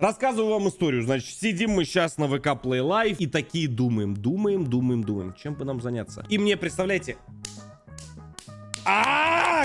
Рассказываю вам историю. Значит, сидим мы сейчас на ВК Play Live и такие думаем, чем бы нам заняться. И мне, представляете,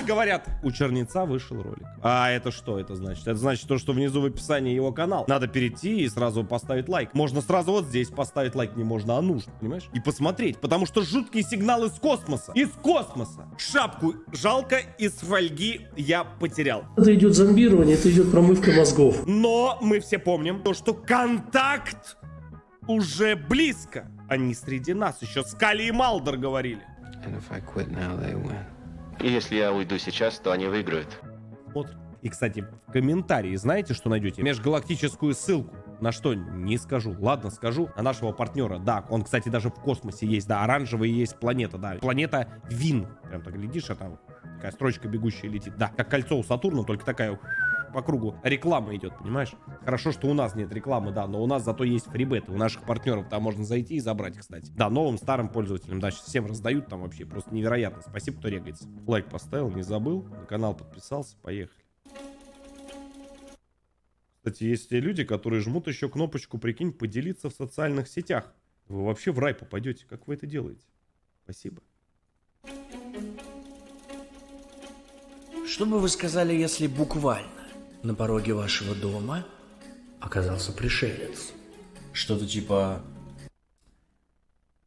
говорят, у Чернеца вышел ролик. А это что это значит? Это значит то, что внизу в описании его канал. Надо перейти и сразу поставить лайк. Можно сразу вот здесь поставить лайк, не можно, а нужно, понимаешь? И посмотреть, потому что жуткий сигнал из космоса. Из космоса. Шапку жалко, из фольги я потерял. Это идет зомбирование, это идет промывка мозгов. Но мы все помним то, что контакт уже близко. Они среди нас еще Скали и Малдер говорили. И если я уйду сейчас, то они выиграют. Смотрим. И, кстати, в комментарии знаете, что найдете? Межгалактическую ссылку. На что? Не скажу. Ладно, скажу. На нашего партнера. Да, он, кстати, даже в космосе есть. Да, оранжевая есть планета, да. Планета Вин. Прям так глядишь, а там такая строчка бегущая летит. Да, как кольцо у Сатурна, только такая по кругу. Реклама идет, понимаешь? Хорошо, что у нас нет рекламы, да, но у нас зато есть фрибеты. У наших партнеров там можно зайти и забрать, кстати. Да, новым, старым пользователям, да, всем раздают там вообще просто невероятно. Спасибо, кто регается. Лайк поставил, не забыл. На канал подписался, поехали. Кстати, есть те люди, которые жмут еще кнопочку, прикинь, поделиться в социальных сетях. Вы вообще в рай попадете. Как вы это делаете? Спасибо. Что бы вы сказали, если буквально на пороге вашего дома оказался пришелец? Что-то типа...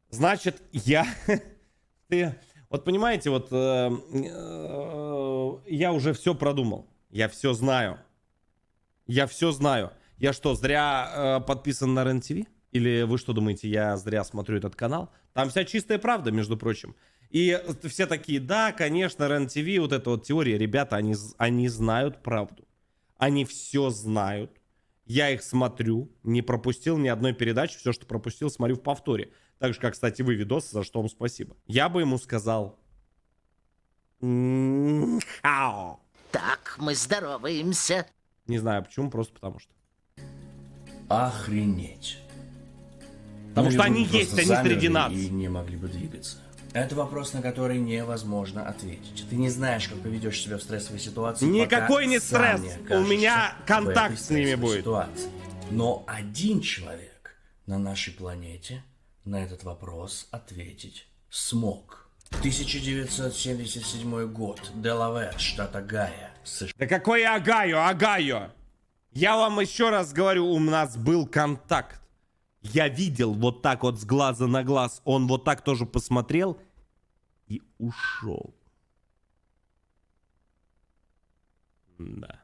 Значит, я... Вот понимаете, вот я уже все продумал. Я все знаю. Я все знаю. Я что, зря подписан на РЕН-ТВ? Или вы что думаете, я зря смотрю этот канал? Там вся чистая правда, между прочим. И все такие, да, конечно, РЕН-ТВ, вот эта вот теория. Rебята, они знают правду. Они все знают. Я их смотрю. Не пропустил ни одной передачи. Все, что пропустил, смотрю в повторе. Так же, как, кстати, вы видосы, за что вам спасибо. Я бы ему сказал... Хао. Так, мы здороваемся. Не знаю почему, просто потому что. Охренеть. Потому что они есть, они среди нас. И не могли бы двигаться. Это вопрос, на который невозможно ответить. Ты не знаешь, как поведешь себя в стрессовой ситуации. Никакой не стресс. У меня контакт с ними будет. Ситуации. Но один человек на нашей планете на этот вопрос ответить смог. 1977 год. Делавэр, штат Огайо, США. Да какой Огайо? Я вам еще раз говорю, у нас был контакт. Я видел вот так вот с глаза на глаз. Он вот так тоже посмотрел и ушел. Да.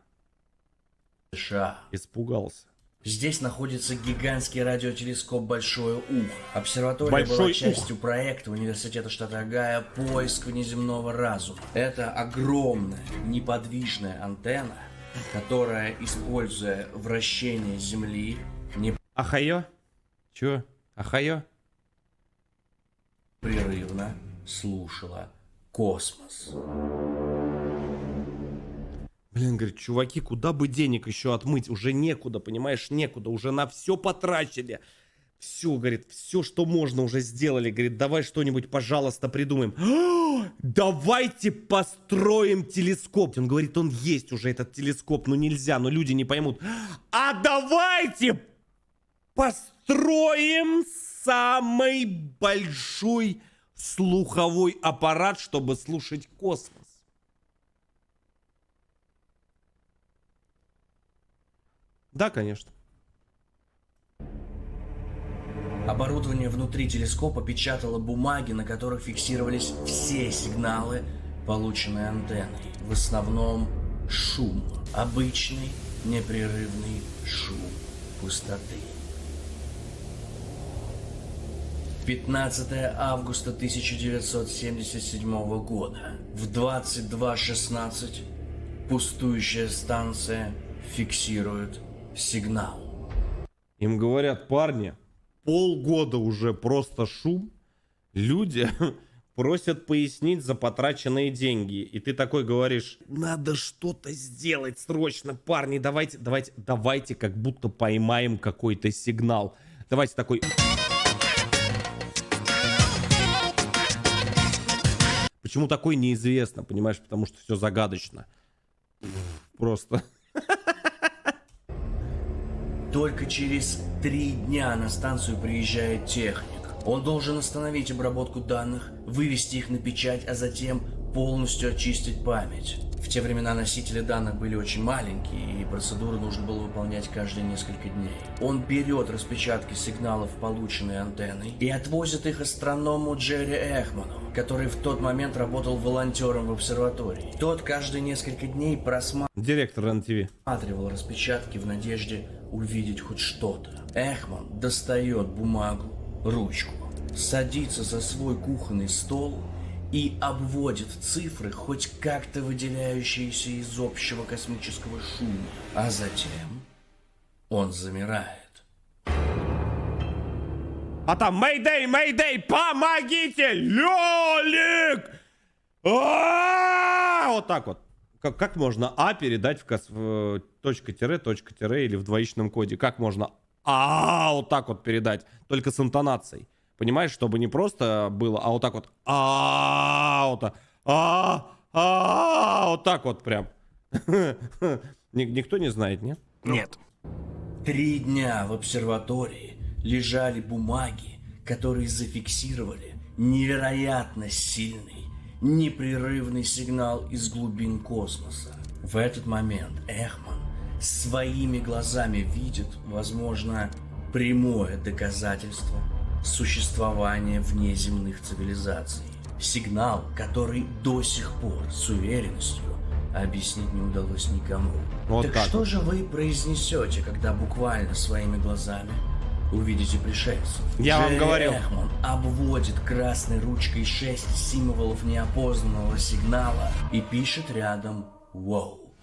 США. Испугался. Здесь находится гигантский радиотелескоп «Большое ухо». Обсерватория была Большое частью проекта Университета штата Огайо «Поиск внеземного разума». Это огромная неподвижная антенна, которая, используя вращение Земли, Ахайо? Чё? Ахайо? непрерывно слушала космос. Блин, говорит, чуваки, куда бы денег еще отмыть? Уже некуда, понимаешь, некуда. Уже на все потрачили. Все, говорит, все, что можно, уже сделали. Говорит, давай что-нибудь, пожалуйста, придумаем. Давайте построим телескоп. Он говорит, он есть уже, этот телескоп. Ну нельзя, но люди не поймут. А давайте построим самый большой слуховой аппарат, чтобы слушать космос. Да, конечно. Оборудование внутри телескопа печатало бумаги, на которых фиксировались все сигналы, полученные антенной. В основном шум. Обычный, непрерывный шум пустоты. 15 августа 1977 года. В 22:16 пустующая станция фиксирует сигнал. Им говорят, парни, полгода уже просто шум. Люди просят пояснить за потраченные деньги. И ты такой говоришь, надо что-то сделать срочно, парни, давайте как будто поймаем какой-то сигнал. Давайте такой... Почему такой, неизвестно, понимаешь, потому что все загадочно. Просто... только через 3 дня на станцию приезжает техник. Он должен остановить обработку данных, вывести их на печать, а затем полностью очистить память. В те времена носители данных были очень маленькие, и процедуру нужно было выполнять каждые несколько дней. Он берет распечатки сигналов, полученные антенной, и отвозит их астроному Джерри Эхману, который в тот момент работал волонтером в обсерватории. Тот каждые несколько дней Директор НТВ. просматривал распечатки в надежде увидеть хоть что-то. Эхман достает бумагу, ручку, садится за свой кухонный стол и обводит цифры, хоть как-то выделяющиеся из общего космического шума. А затем он замирает. А там Мэйдэй, Мэйдэй, помогите! Лёлик! Вот так вот. Как можно А передать в точка-тире или в двоичном коде? Как можно вот так вот передать? Только с интонацией. Понимаешь, чтобы не просто было, а вот так вот. Вот так вот прям. Никто не знает, нет? Нет. 3 дня в обсерватории лежали бумаги, которые зафиксировали невероятно сильный, непрерывный сигнал из глубин космоса. В этот момент Эхман своими глазами видит, возможно, прямое доказательство существования внеземных цивилизаций. Сигнал, который до сих пор с уверенностью объяснить не удалось никому. Вот так так что вот. же вы произнесете, когда буквально своими глазами увидите пришельцев? Я вам Джерри говорил. Эхман обводит красной ручкой 6 символов неопознанного сигнала и пишет рядом «Вау».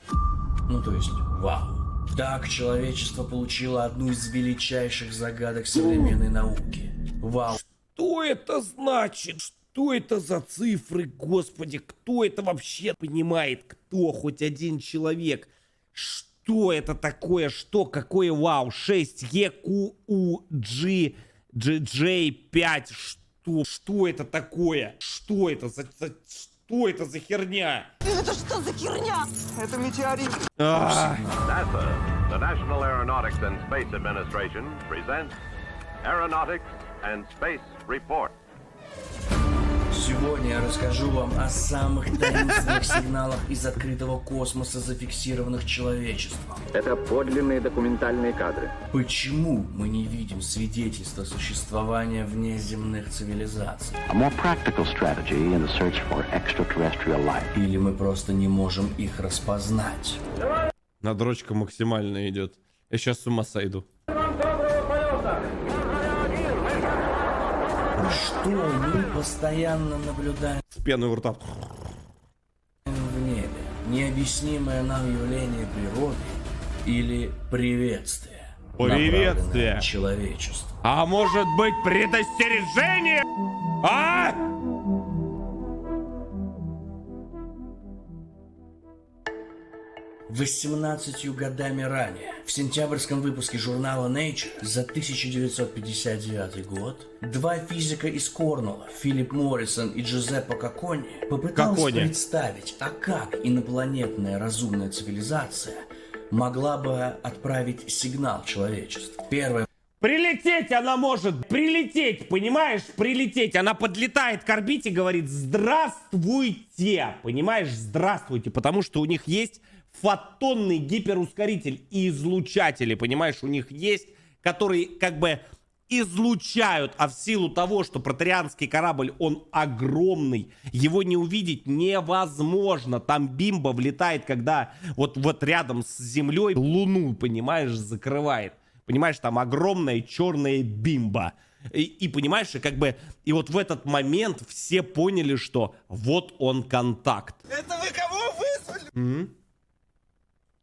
Ну, то есть «Вау». Так человечество получило одну из величайших загадок современной науки. Вау. Что это значит? Что это за цифры, господи? Кто это вообще понимает? Кто? Хоть один человек. Что это такое? Что? Какое вау? 6 EQUG J5. Что это такое? Что это за херня? Это что за херня? А, NASA, the National Aeronautics and Space Administration, presents Aeronautics and Space Report. Сегодня я расскажу вам о самых таинственных сигналах из открытого космоса, зафиксированных человечеством. Это подлинные документальные кадры. Почему мы не видим свидетельства существования внеземных цивилизаций? A more practical strategy in the search for extraterrestrial life. Или мы просто не можем их распознать? надрочка максимально идет. Я сейчас с ума сойду. Что мы постоянно наблюдаем С пеной у рта. в небе? Необъяснимое нам явление природы или приветствие? Приветствие. направленное человечеству? А может быть предостережение? А? 18 годами ранее, в сентябрьском выпуске журнала Nature за 1959 год, два физика из Корнелла, Филипп Моррисон и Джузеппе Кокони, попытались представить, а как инопланетная разумная цивилизация могла бы отправить сигнал человечеству. Первое. Прилететь она может, прилететь, понимаешь, прилететь. Она подлетает к орбите и говорит: здравствуйте, понимаешь, здравствуйте, потому что у них есть фотонный гиперускоритель и излучатели, понимаешь, у них есть, которые как бы излучают, а в силу того, что протарианский корабль, он огромный, его не увидеть невозможно. Там бимба влетает, когда вот рядом с Землей Луну, понимаешь, закрывает. Понимаешь, там огромная черная бимба. И понимаешь, и как бы, и вот в этот момент все поняли, что вот он контакт. Это вы кого вызвали?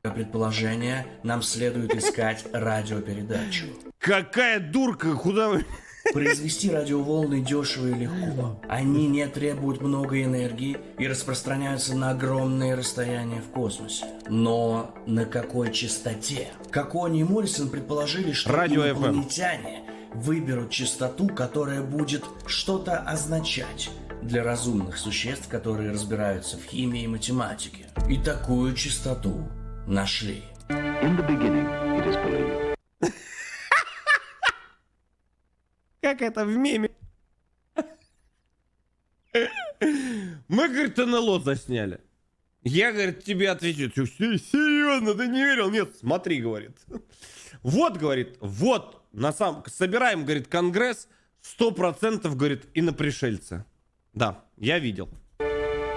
Предположение, нам следует искать радиопередачу. Какая дурка, куда вы... Произвести радиоволны дешево и легко. Они не требуют много энергии и распространяются на огромные расстояния в космосе. Но на какой частоте? Кокони и Моррисон предположили, что Радио FM. инопланетяне выберут частоту, которая будет что-то означать для разумных существ, которые разбираются в химии и математике. И такую частоту нашли. In the beginning, it is believed, Как это в меме? Мы, говорит, НЛО засняли. Я, говорит, тебе отвечу. Серьезно, ты не верил? Нет, смотри, говорит. Вот, говорит, вот, собираем, говорит, конгресс, 100%, говорит, инопришельца. Да, я видел.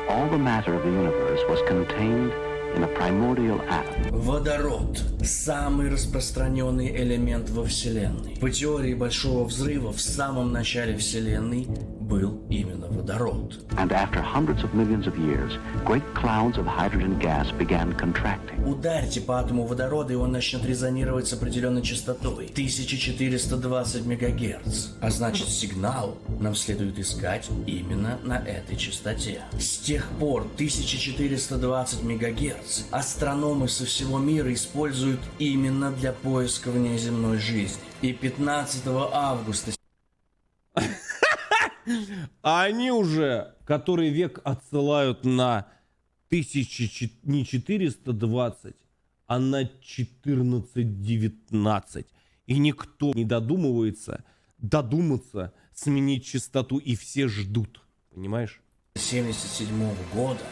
All the matter of the universe was contained in a primordial atom. Водород – самый распространенный элемент во Вселенной. По теории Большого Взрыва в самом начале Вселенной был именно водород. And after hundreds of millions of years, great clouds of hydrogen gas began contracting. Ударьте по атому водорода, и он начнет резонировать с определенной частотой – 1420 МГц. А значит, сигнал нам следует искать именно на этой частоте. С тех пор 1420 МГц астрономы со всего мира используют именно для поиска внеземной жизни. И 15 августа... А они уже который век отсылают на не 420, а на 1419. И никто не додумывается сменить частоту, и все ждут. Понимаешь? 1977 года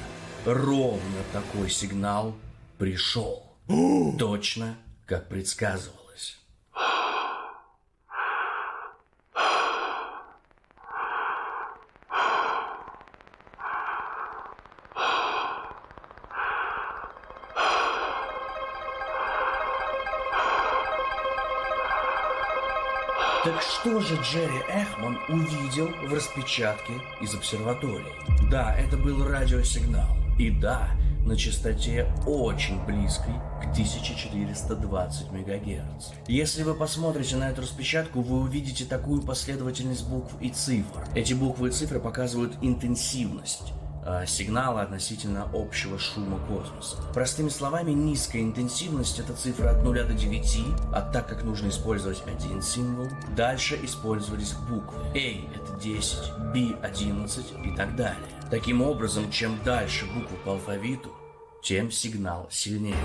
ровно такой сигнал пришел. Точно, как предсказывалось. Так что же Джерри Эхман увидел в распечатке из обсерватории? Да, это был радиосигнал. И да, на частоте очень близкой к 1420 МГц. Если вы посмотрите на эту распечатку, вы увидите такую последовательность букв и цифр. Эти буквы и цифры показывают интенсивность сигнала относительно общего шума космоса. Простыми словами, низкая интенсивность — это цифра от 0 до 9, а так как нужно использовать один символ, дальше использовались буквы. A — это 10, B — 11 и так далее. Таким образом, чем дальше буквы по алфавиту, тем сигнал сильнее.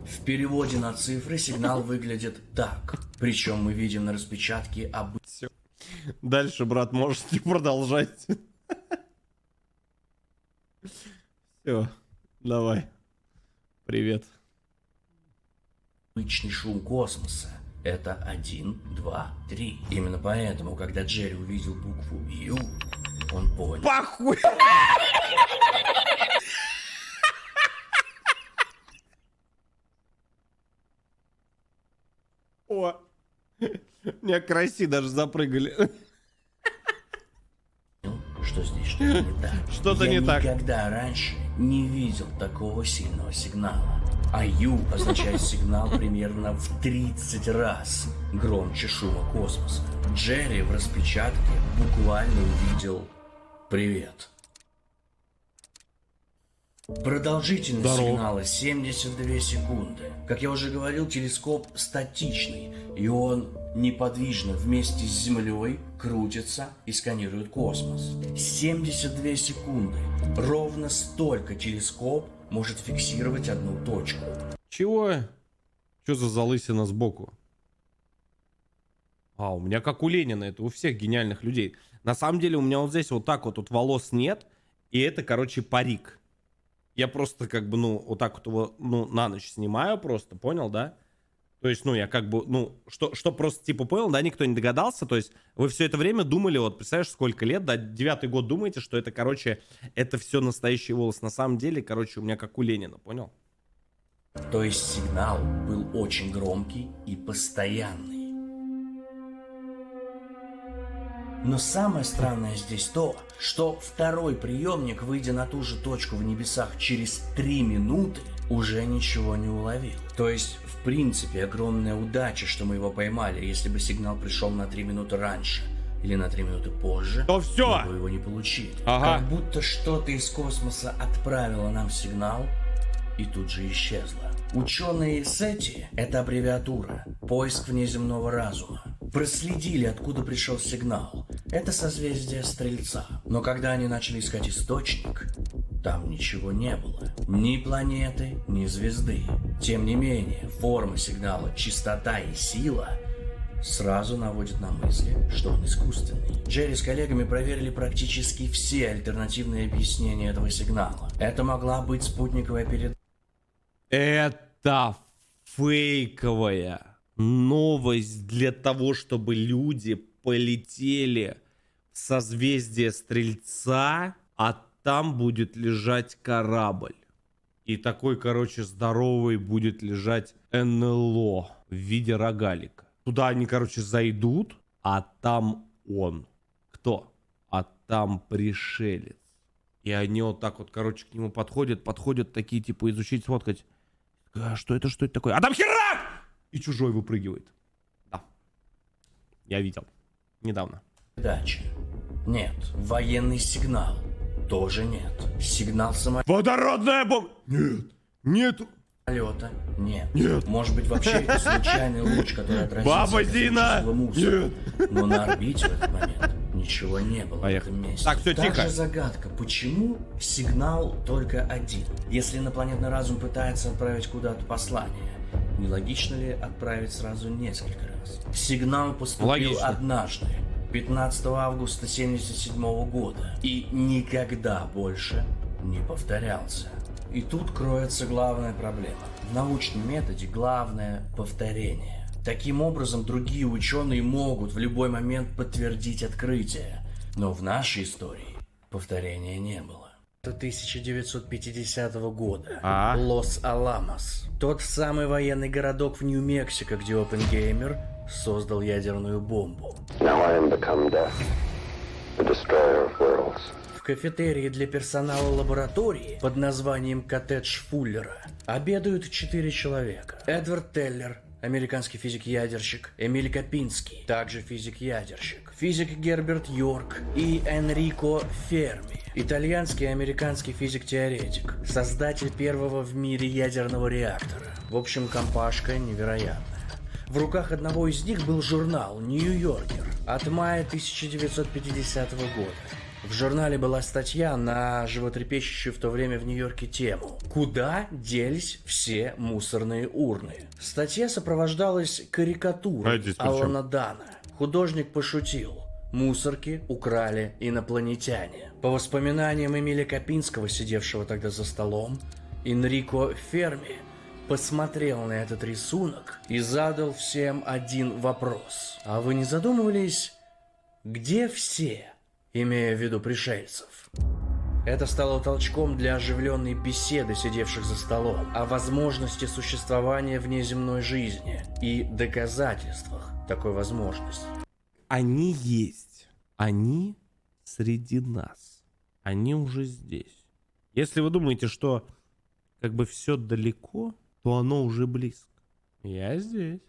В переводе на цифры сигнал выглядит так. Причем мы видим на распечатке Все. Дальше, брат, можешь не продолжать. Все, давай. Привет. обычный шум космоса. Это 1, 2, 3. Именно поэтому, когда Джерри увидел букву Ю, он понял. Похуй! О! Не, краси даже запрыгали. Что здесь что-то не так. Что-то не так. Я никогда раньше не видел такого сильного сигнала. А Ю означает сигнал примерно в 30 раз громче шума космоса. Джерри в распечатке буквально увидел «Привет». Продолжительность сигнала 72 секунды. Как я уже говорил, телескоп статичный, и он неподвижно вместе с Землей крутится и сканирует космос. 72 секунды. Ровно столько телескоп может фиксировать одну точку. Чего? Что за залысина сбоку? А, у меня как у Ленина, это у всех гениальных людей. На самом деле у меня вот здесь вот так вот тут волос нет, и это, короче, парик. Я просто как бы, ну, вот так вот его, ну, на ночь снимаю просто, понял, да? То есть, ну, я как бы, ну, что просто, типа, понял, да, никто не догадался, то есть, вы все это время думали, вот, представляешь, сколько лет, да, 9-й год думаете, что это, короче, это все настоящий волос. На самом деле, короче, у меня как у Ленина, понял? То есть, сигнал был очень громкий и постоянный. Но самое странное здесь то, что второй приемник, выйдя на ту же точку в небесах через 3 минуты, уже ничего не уловил. То есть, в принципе, огромная удача, что мы его поймали. Если бы сигнал пришел на 3 минуты раньше или на 3 минуты позже, то все, мы бы его не получили. Ага. Как будто что-то из космоса отправило нам сигнал и тут же исчезло. Ученые SETI — это аббревиатура «Поиск внеземного разума». Проследили, откуда пришел сигнал. Это созвездие Стрельца. Но когда они начали искать источник, там ничего не было. Ни планеты, ни звезды. Тем не менее, форма сигнала, частота и сила сразу наводит на мысли, что он искусственный. Джерри с коллегами проверили практически все альтернативные объяснения этого сигнала. Это могла быть спутниковая передача. Это фейковая новость для того, чтобы люди полетели в созвездие Стрельца, а там будет лежать корабль. И такой, короче, здоровый будет лежать НЛО в виде рогалика. Туда они, короче, зайдут, а там он. Кто? А там пришелец. И они вот так вот, короче, к нему подходят такие, типа, изучить, сфоткать. А что это такое? А там херак! И чужой выпрыгивает. Да. Я видел. Недавно. Нет. Военный сигнал. Тоже нет. Сигнал Водородная бомба! Нет. Нету. самолета? Нет. Нет. Может быть, вообще это случайный луч, который отразился Баба от Зина! космического мусора. Нет. Но на орбите в этот момент ничего не было. Поехали. В этом месте. Так, всё, тихо. Также загадка, почему сигнал только один? Если инопланетный разум пытается отправить куда-то послание, нелогично ли отправить сразу несколько раз? Сигнал поступил Логично. однажды, 15 августа 1977 года, и никогда больше не повторялся. И тут кроется главная проблема. В научном методе главное повторение. Таким образом, другие ученые могут в любой момент подтвердить открытие. Но в нашей истории повторения не было. Это 1950 года. Лос-Аламос. Тот самый военный городок в Нью-Мексико, где Оппенгеймер создал ядерную бомбу. Now I am become death, the destroyer of worlds. В кафетерии для персонала лаборатории под названием «Коттедж Фуллера» обедают 4 человека. Эдвард Теллер, американский физик-ядерщик, Эмиль Копинский, также физик-ядерщик, физик Герберт Йорк и Энрико Ферми, итальянский и американский физик-теоретик, создатель первого в мире ядерного реактора. В общем, компашка невероятная. В руках одного из них был журнал «Нью-Йоркер» от мая 1950 года. В журнале была статья на животрепещущую в то время в Нью-Йорке тему «Куда делись все мусорные урны?». Статья сопровождалась карикатурой Алана Дана. Художник пошутил: «Мусорки украли инопланетяне». По воспоминаниям Эмиля Копинского, сидевшего тогда за столом, Энрико Ферми посмотрел на этот рисунок и задал всем один вопрос. А вы не задумывались, где все? Имея в виду пришельцев. Это стало толчком для оживленной беседы сидевших за столом о возможности существования внеземной жизни и доказательствах такой возможности. Они есть. Они среди нас. Они уже здесь. Если вы думаете, что как бы все далеко, то оно уже близко. Я здесь.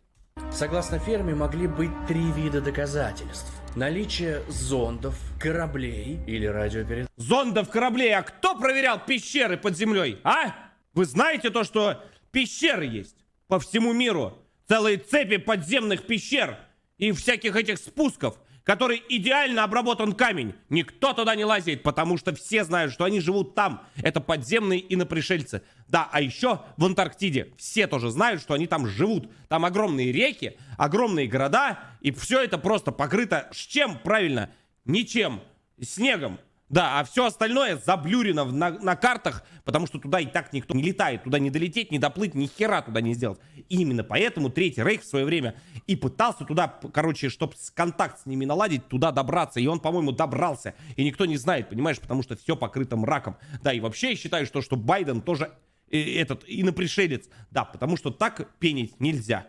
Согласно Ферми, могли быть 3 вида доказательств. Наличие зондов, кораблей или радиопередач. Зондов, кораблей. А кто проверял пещеры под землей? А? Вы знаете то, что пещеры есть по всему миру? Целые цепи подземных пещер и всяких этих спусков, который идеально обработан камень. Никто туда не лазит, потому что все знают, что они живут там. Это подземные инопришельцы. Да, а еще в Антарктиде все тоже знают, что они там живут. Там огромные реки, огромные города, и все это просто покрыто с чем? Правильно, ничем. Снегом. Да, а все остальное заблюрено на картах, потому что туда и так никто не летает. Туда не долететь, не доплыть, ни хера туда не сделать. И именно поэтому Третий Рейх в свое время и пытался туда, короче, чтобы контакт с ними наладить, туда добраться. И он, по-моему, добрался. И никто не знает, понимаешь, потому что все покрыто мраком. Да, и вообще я считаю, что Байден тоже этот инопришелец. Да, потому что так пенить нельзя.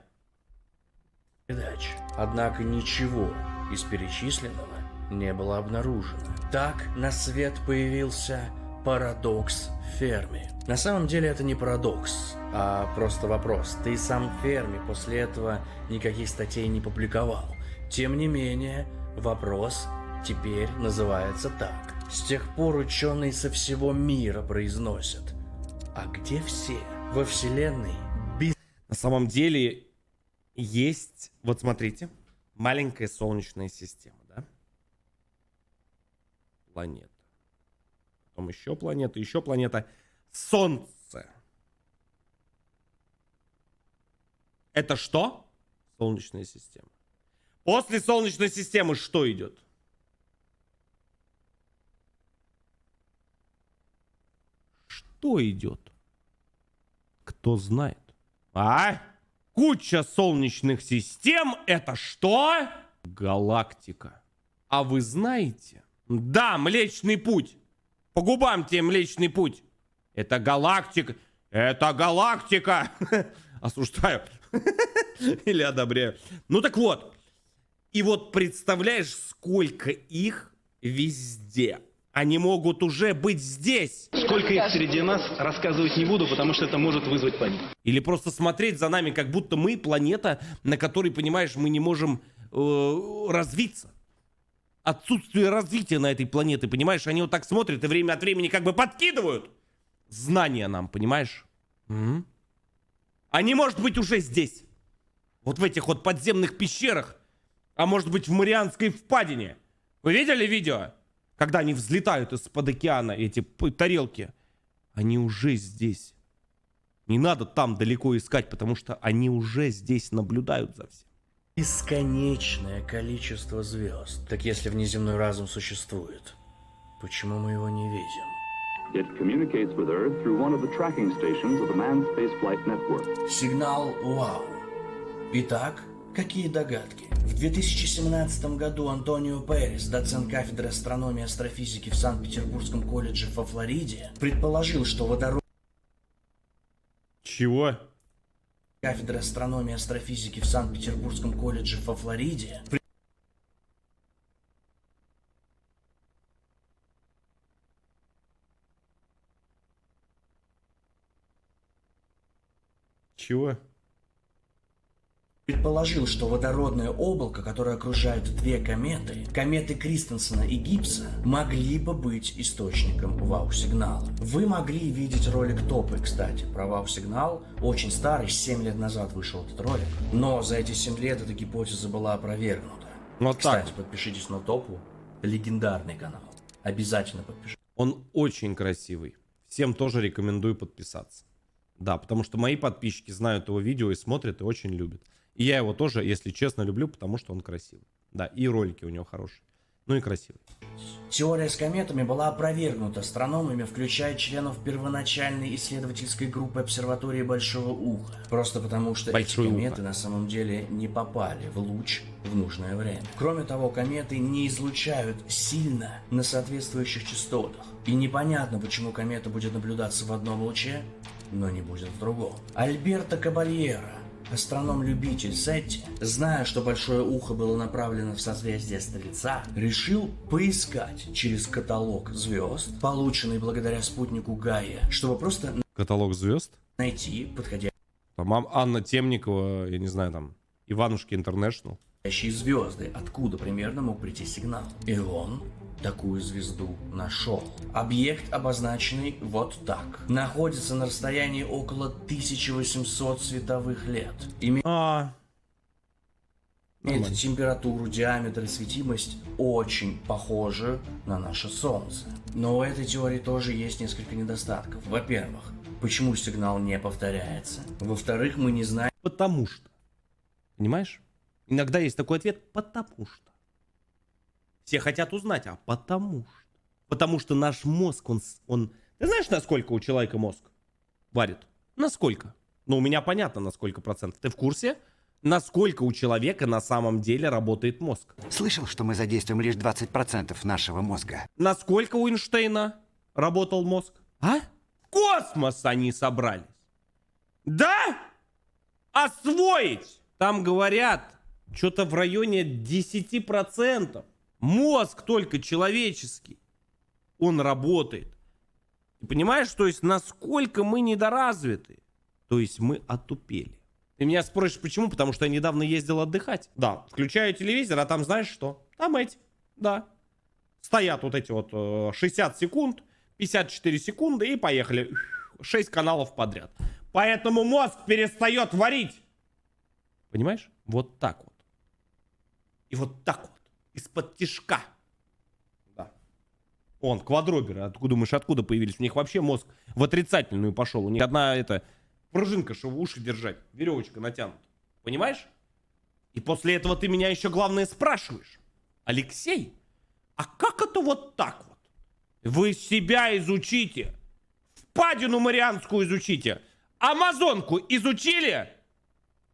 Однако ничего из перечисленного не было обнаружено. Так на свет появился парадокс Ферми. На самом деле это не парадокс, а просто вопрос. Ты сам Ферми после этого никаких статей не публиковал. Тем не менее, вопрос теперь называется так. С тех пор ученые со всего мира произносят: а где все? Во Вселенной На самом деле есть, вот смотрите, маленькая солнечная система, да? Планета. Потом еще планета, Солнце. Это что? Солнечная система. После Солнечной системы что идет? Что идет? Кто знает? А? Куча солнечных систем. Это что? Галактика. А вы знаете? Да, Млечный Путь. По губам тебе Млечный Путь. Это галактика. Это галактика. Осуждаю. Или одобряю. Ну так вот. И вот представляешь, сколько их везде. Они могут уже быть здесь. Сколько их среди нас, рассказывать не буду, потому что это может вызвать панику. Или просто смотреть за нами, как будто мы планета, на которой, понимаешь, мы не можем развиться. Отсутствие развития на этой планете, понимаешь? Они вот так смотрят и время от времени как бы подкидывают знания нам, понимаешь? Они, может быть, уже здесь. Вот в этих вот подземных пещерах. А может быть, в Марианской впадине. Вы видели видео? Когда они взлетают из-под океана, эти тарелки. Они уже здесь. Не надо там далеко искать, потому что они уже здесь наблюдают за всем. Бесконечное количество звезд. Так если внеземной разум существует, почему мы его не видим? It communicates with Earth through one of the tracking stations of the Manned Spaceflight Network. Сигнал «Вау». Итак, какие догадки? В 2017 году Антонио Перес, доцент кафедры астрономии и астрофизики в Санкт-Петербургском колледже во Флориде, предположил, что водород... Чего? Кафедра астрономии и астрофизики в Санкт-Петербургском колледже во Флориде... Чего? Предположил, что водородное облако, которое окружает две кометы, кометы Кристенсена и Гиббса, могли бы быть источником вау-сигнала. Вы могли видеть ролик Топы, кстати, про вау-сигнал. Очень старый, 7 лет назад вышел этот ролик. Но за эти 7 лет эта гипотеза была опровергнута. Вот кстати, так. подпишитесь на Топу. Легендарный канал. Обязательно подпишитесь. Он очень красивый. Всем тоже рекомендую подписаться. Да, потому что мои подписчики знают его видео и смотрят, и очень любят. И я его тоже, если честно, люблю, потому что он красивый. Да, и ролики у него хорошие. Ну и красивый. Теория с кометами была опровергнута астрономами, включая членов первоначальной исследовательской группы обсерватории Большого Уха. Просто потому, что Большое эти кометы ухо. на самом деле не попали в луч в нужное время. Кроме того, кометы не излучают сильно на соответствующих частотах. И непонятно, почему комета будет наблюдаться в одном луче, но не будет в другом. Альберто Кабальера, астроном-любитель Сетти, зная, что Большое Ухо было направлено в созвездие Стрельца, решил поискать через каталог звезд, полученный благодаря спутнику Гайя, чтобы просто Каталог звезд? найти подходящие Там Анна Темникова, я не знаю, там, Иванушки Интернешнл. звезды, откуда примерно мог прийти сигнал. И он такую звезду нашел. Объект, обозначенный вот так, находится на расстоянии около 1800 световых лет. Имеет Нормально. температуру, диаметр и светимость очень похожи на наше Солнце. Но у этой теории тоже есть несколько недостатков. Во-первых, почему сигнал не повторяется? Во-вторых, мы не знаем... Потому что. Понимаешь? Иногда есть такой ответ «потому что». Все хотят узнать, а потому что. Потому что наш мозг, он... Ты знаешь, насколько у человека мозг варит? Насколько? Ну, у меня понятно, на сколько процентов. Ты в курсе? Насколько у человека на самом деле работает мозг? Слышал, что мы задействуем лишь 20% нашего мозга. Насколько у Эйнштейна работал мозг? А? В космос они собрались. Да? Освоить! Там говорят, что-то в районе 10%. Мозг только человеческий. Он работает. Ты понимаешь, то есть насколько мы недоразвиты? То есть мы отупели. Ты меня спросишь, почему? Потому что я недавно ездил отдыхать. Да, включаю телевизор, а там знаешь что? Там эти, да. Стоят вот эти вот 60 секунд, 54 секунды и поехали. 6 каналов подряд. Поэтому мозг перестает варить. Понимаешь? Вот так вот. И вот так вот. Из-под тишка. Да. Он, квадроберы. А ты думаешь, откуда появились? У них вообще мозг в отрицательную пошел. У них одна пружинка, чтобы уши держать. Веревочка натянута. Понимаешь? И после этого ты меня еще главное спрашиваешь. Алексей, а как это вот так вот? Вы себя изучите. Впадину Марианскую изучите. Амазонку изучили?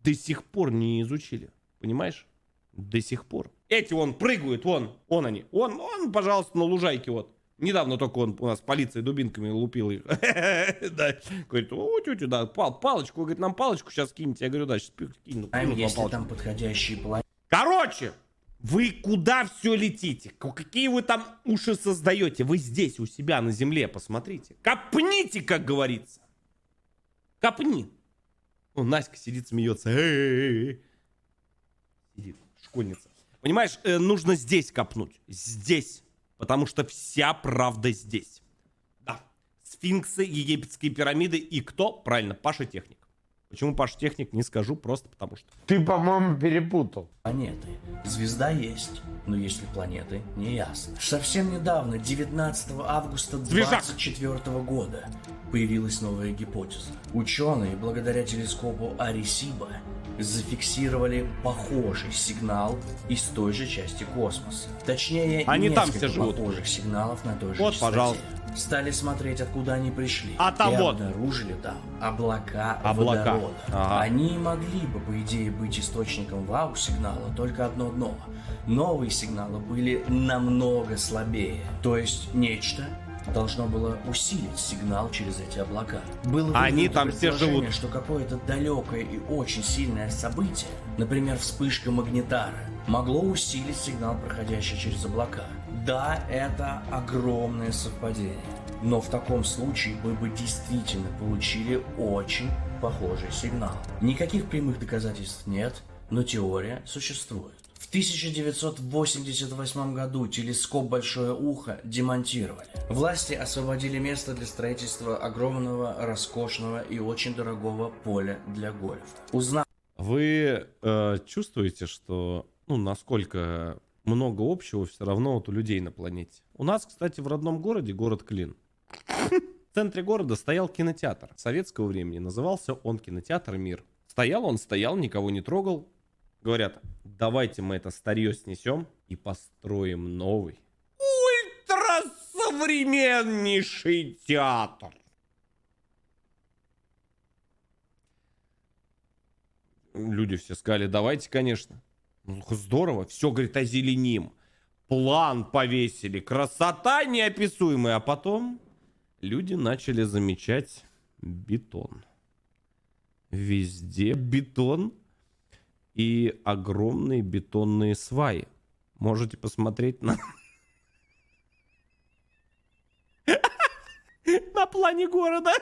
До сих пор не изучили. Понимаешь? До сих пор. Эти вон прыгают, вон они. Он, пожалуйста, на лужайке вот. Недавно только он у нас полиция дубинками лупил их. Да. Говорит, о, тетя, да, палочку. Говорит, нам палочку сейчас киньте. Я говорю, да, сейчас кину. Если там подходящие планы. Короче, вы куда все летите? Какие вы там уши создаете? Вы здесь, у себя на земле, посмотрите. Копните, как говорится. Копни. О, Наська сидит, смеется. Сидит, школьница. Понимаешь, нужно здесь копнуть. Здесь. Потому что вся правда здесь. Да. Сфинксы, египетские пирамиды и кто? Правильно, Паша Техник. Почему Паша Техник, не скажу, просто потому что. Ты, по-моему, перепутал. Планеты. Звезда есть, но есть ли планеты, не ясно. Совсем недавно, 19 августа 2024 года, появилась новая гипотеза. Ученые, благодаря телескопу Аресиба, зафиксировали похожий сигнал из той же части космоса. Точнее, они там несколько все живут. похожих сигналов на той же вот, частоте. пожалуйста. Стали смотреть, откуда они пришли. А там и вот. обнаружили там облака водорода. Ага. Они могли бы, по идее, быть источником вау-сигнала, только одно дно. Новые сигналы были намного слабее. То есть нечто должно было усилить сигнал через эти облака. Было они там все живут. Что какое-то далекое и очень сильное событие, например, вспышка магнитара, могло усилить сигнал, проходящий через облака. Да, это огромное совпадение. Но в таком случае мы бы действительно получили очень похожий сигнал. Никаких прямых доказательств нет, но теория существует. В 1988 году телескоп «Большое ухо» демонтировали. Власти освободили место для строительства огромного, роскошного и очень дорогого поля для гольфа. Вы чувствуете, что, насколько много общего все равно вот у людей на планете? У нас, кстати, в родном городе, город Клин, в центре города стоял кинотеатр советского времени. Назывался он кинотеатр «Мир». Стоял, никого не трогал. Говорят, давайте мы это старье снесем и построим новый ультрасовременнейший театр. Люди все сказали, давайте, конечно. Здорово, все, говорит, озеленим. План повесили, красота неописуемая. А потом люди начали замечать бетон. Везде бетон. И огромные бетонные сваи. Можете посмотреть на плане города.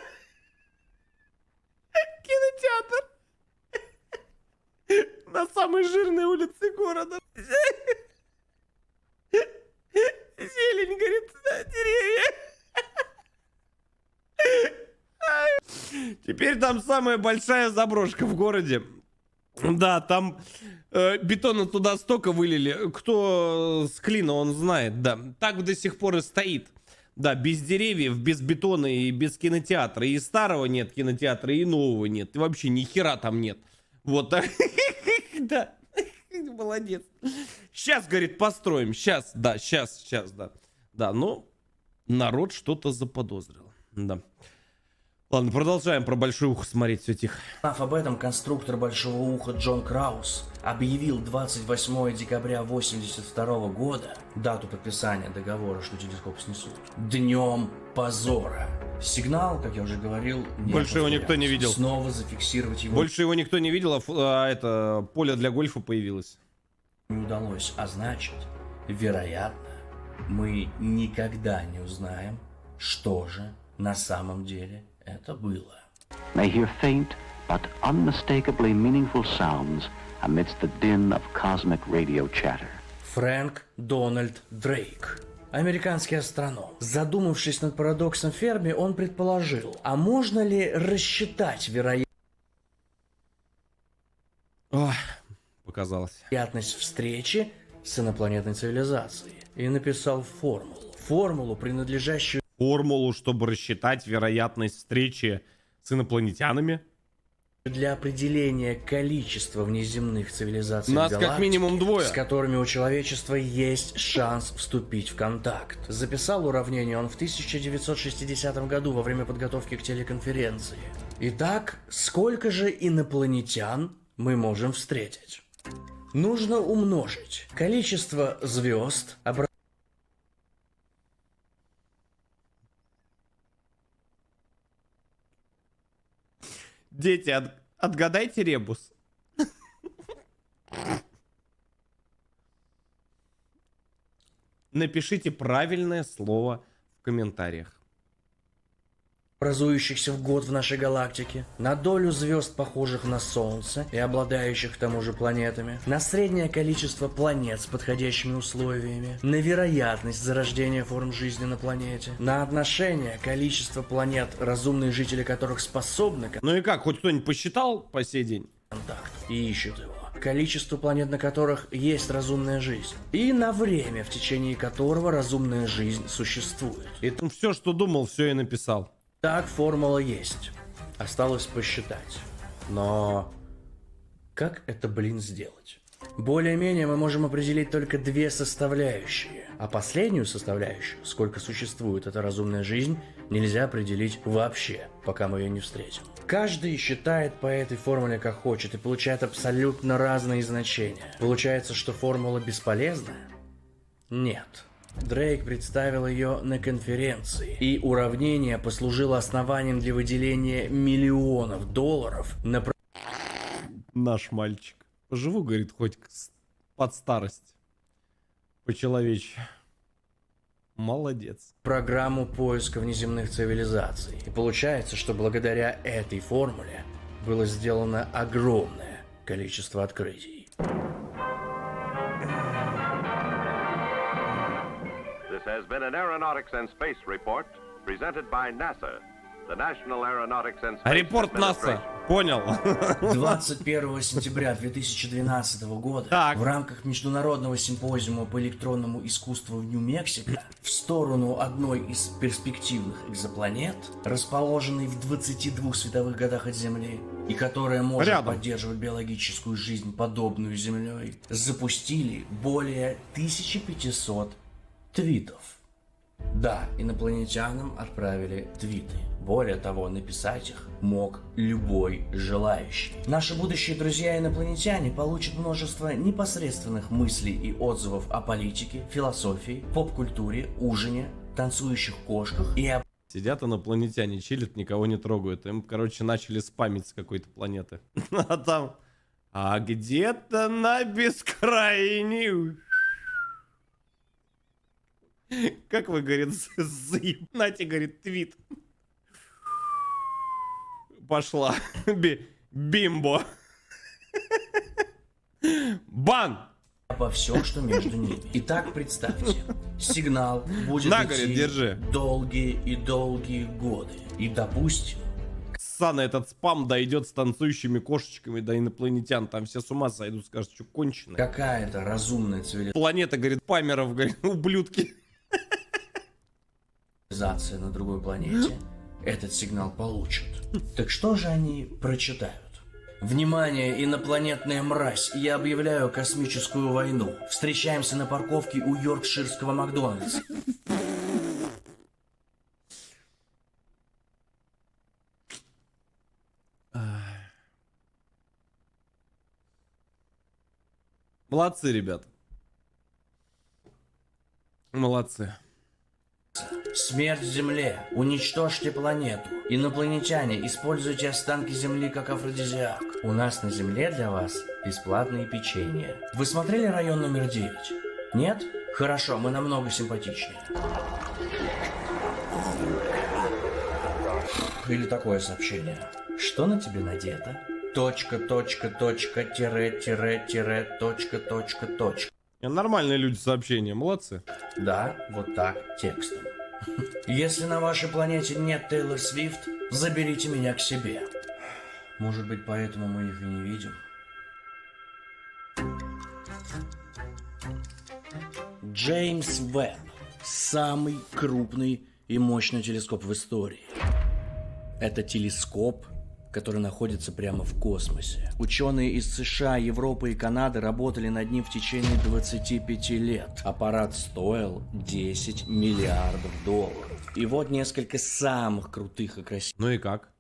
Кинотеатр. На самой жирной улице города. Зелень, говорит, деревья. Теперь там самая большая заброшка в городе. Да, там бетона туда столько вылили. Кто с Клина, он знает, да. Так до сих пор и стоит. Да, без деревьев, без бетона и без кинотеатра. И старого нет кинотеатра, и нового нет. И вообще ни хера там нет. Вот так. Да. Молодец. Сейчас, говорит, построим. Сейчас, да. Да, но народ что-то заподозрил. Да. Ладно, продолжаем про большое ухо смотреть, все тихо. Узнав об этом, конструктор большого уха Джон Краус объявил 28 декабря 1982 года, дату подписания договора, что телескоп снесут, днем позора. Сигнал, как я уже говорил, не больше его никто не видел. Снова зафиксировать его больше его никто не видел, а это поле для гольфа появилось. Не удалось, а значит, вероятно, мы никогда не узнаем, что же на самом деле это было. They hear faint but unmistakably meaningful sounds amidst the din of cosmic radio chatter. Фрэнк Дональд Дрейк, американский астроном. Задумавшись над парадоксом Ферми, он предположил, а можно ли рассчитать вероятность встречи с инопланетной цивилизацией? И написал формулу, принадлежащую... Формулу, чтобы рассчитать вероятность встречи с инопланетянами? Для определения количества внеземных цивилизаций Нас галактики, как минимум двое. с которыми у человечества есть шанс вступить в контакт. Записал уравнение он в 1960 году во время подготовки к телеконференции. Итак, сколько же инопланетян мы можем встретить? Нужно умножить количество звезд, Дети, отгадайте ребус. Напишите правильное слово в комментариях. образующихся в год в нашей галактике, на долю звезд, похожих на Солнце и обладающих к тому же планетами, на среднее количество планет с подходящими условиями, на вероятность зарождения форм жизни на планете, на отношение количества планет, разумные жители которых способны Ну и как, хоть кто-нибудь посчитал по сей день? Контакт и ищут его, количество планет, на которых есть разумная жизнь, и на время, в течение которого разумная жизнь существует. И там все, что думал, все и написал. Так, формула есть. Осталось посчитать. Но как это, сделать? Более-менее мы можем определить только две составляющие. А последнюю составляющую, сколько существует эта разумная жизнь, нельзя определить вообще, пока мы ее не встретим. Каждый считает по этой формуле как хочет и получает абсолютно разные значения. Получается, что формула бесполезная? Нет. Дрейк представил ее на конференции, и уравнение послужило основанием для выделения миллионов долларов на... Наш мальчик. Поживу, говорит, хоть под старость. По-человечьи. Молодец. Программу поиска внеземных цивилизаций. И получается, что благодаря этой формуле было сделано огромное количество открытий. This has been an Aeronautics and Space Report presented by NASA, the National Aeronautics and Space Репорт НАСА. Понял. 21 сентября 2012 года в рамках Международного симпозиума по электронному искусству в Нью-Мексико в сторону одной из перспективных экзопланет, расположенной в 22 световых годах от Земли, и которая может поддерживать биологическую жизнь, подобную Землей, запустили более 1500 твитов. Да, инопланетянам отправили твиты. Более того, написать их мог любой желающий. Наши будущие друзья-инопланетяне получат множество непосредственных мыслей и отзывов о политике, философии, поп-культуре, ужине, танцующих кошках и об... Сидят инопланетяне, чилят, никого не трогают. Им, короче, начали спамить с какой-то планеты. А там... А где-то на бескрайней... Как вы, говорит, заебнате, говорит, твит. Пошла. Бимбо. Бан! Обо всем, что между ними. Итак, представьте, сигнал будет на, идти говорит, держи. долгие и долгие годы. И допустим... Сана, этот спам дойдет с танцующими кошечками до инопланетян. Там все с ума сойдут, скажут, что конченые. Какая-то разумная цивилизация. Планета, говорит, памеров, говорит, ублюдки. Цивилизация на другой планете этот сигнал получит. Так что же они прочитают? Внимание, инопланетная мразь, я объявляю космическую войну. Встречаемся на парковке у Йоркширского Макдональдса. Молодцы, ребят. Молодцы. Смерть Земле. Уничтожьте планету. Инопланетяне, используйте останки Земли как афродизиак. У нас на Земле для вас бесплатные печенья. Вы смотрели район номер 9? Нет? Хорошо, мы намного симпатичнее. Или такое сообщение. Что на тебе надето? Точка, точка, точка, тире, тире, тире, точка, точка, точка. Нормальные люди сообщения, молодцы. Да, вот так, текстом. Если на вашей планете нет Тейлор Свифт, заберите меня к себе. Может быть, поэтому мы их и не видим. Джеймс Вебб. Самый крупный и мощный телескоп в истории. Это телескоп, который находится прямо в космосе. Ученые из США, Европы и Канады работали над ним в течение 25 лет. Аппарат стоил 10 миллиардов долларов. И вот несколько самых крутых и красивых. Ну и как?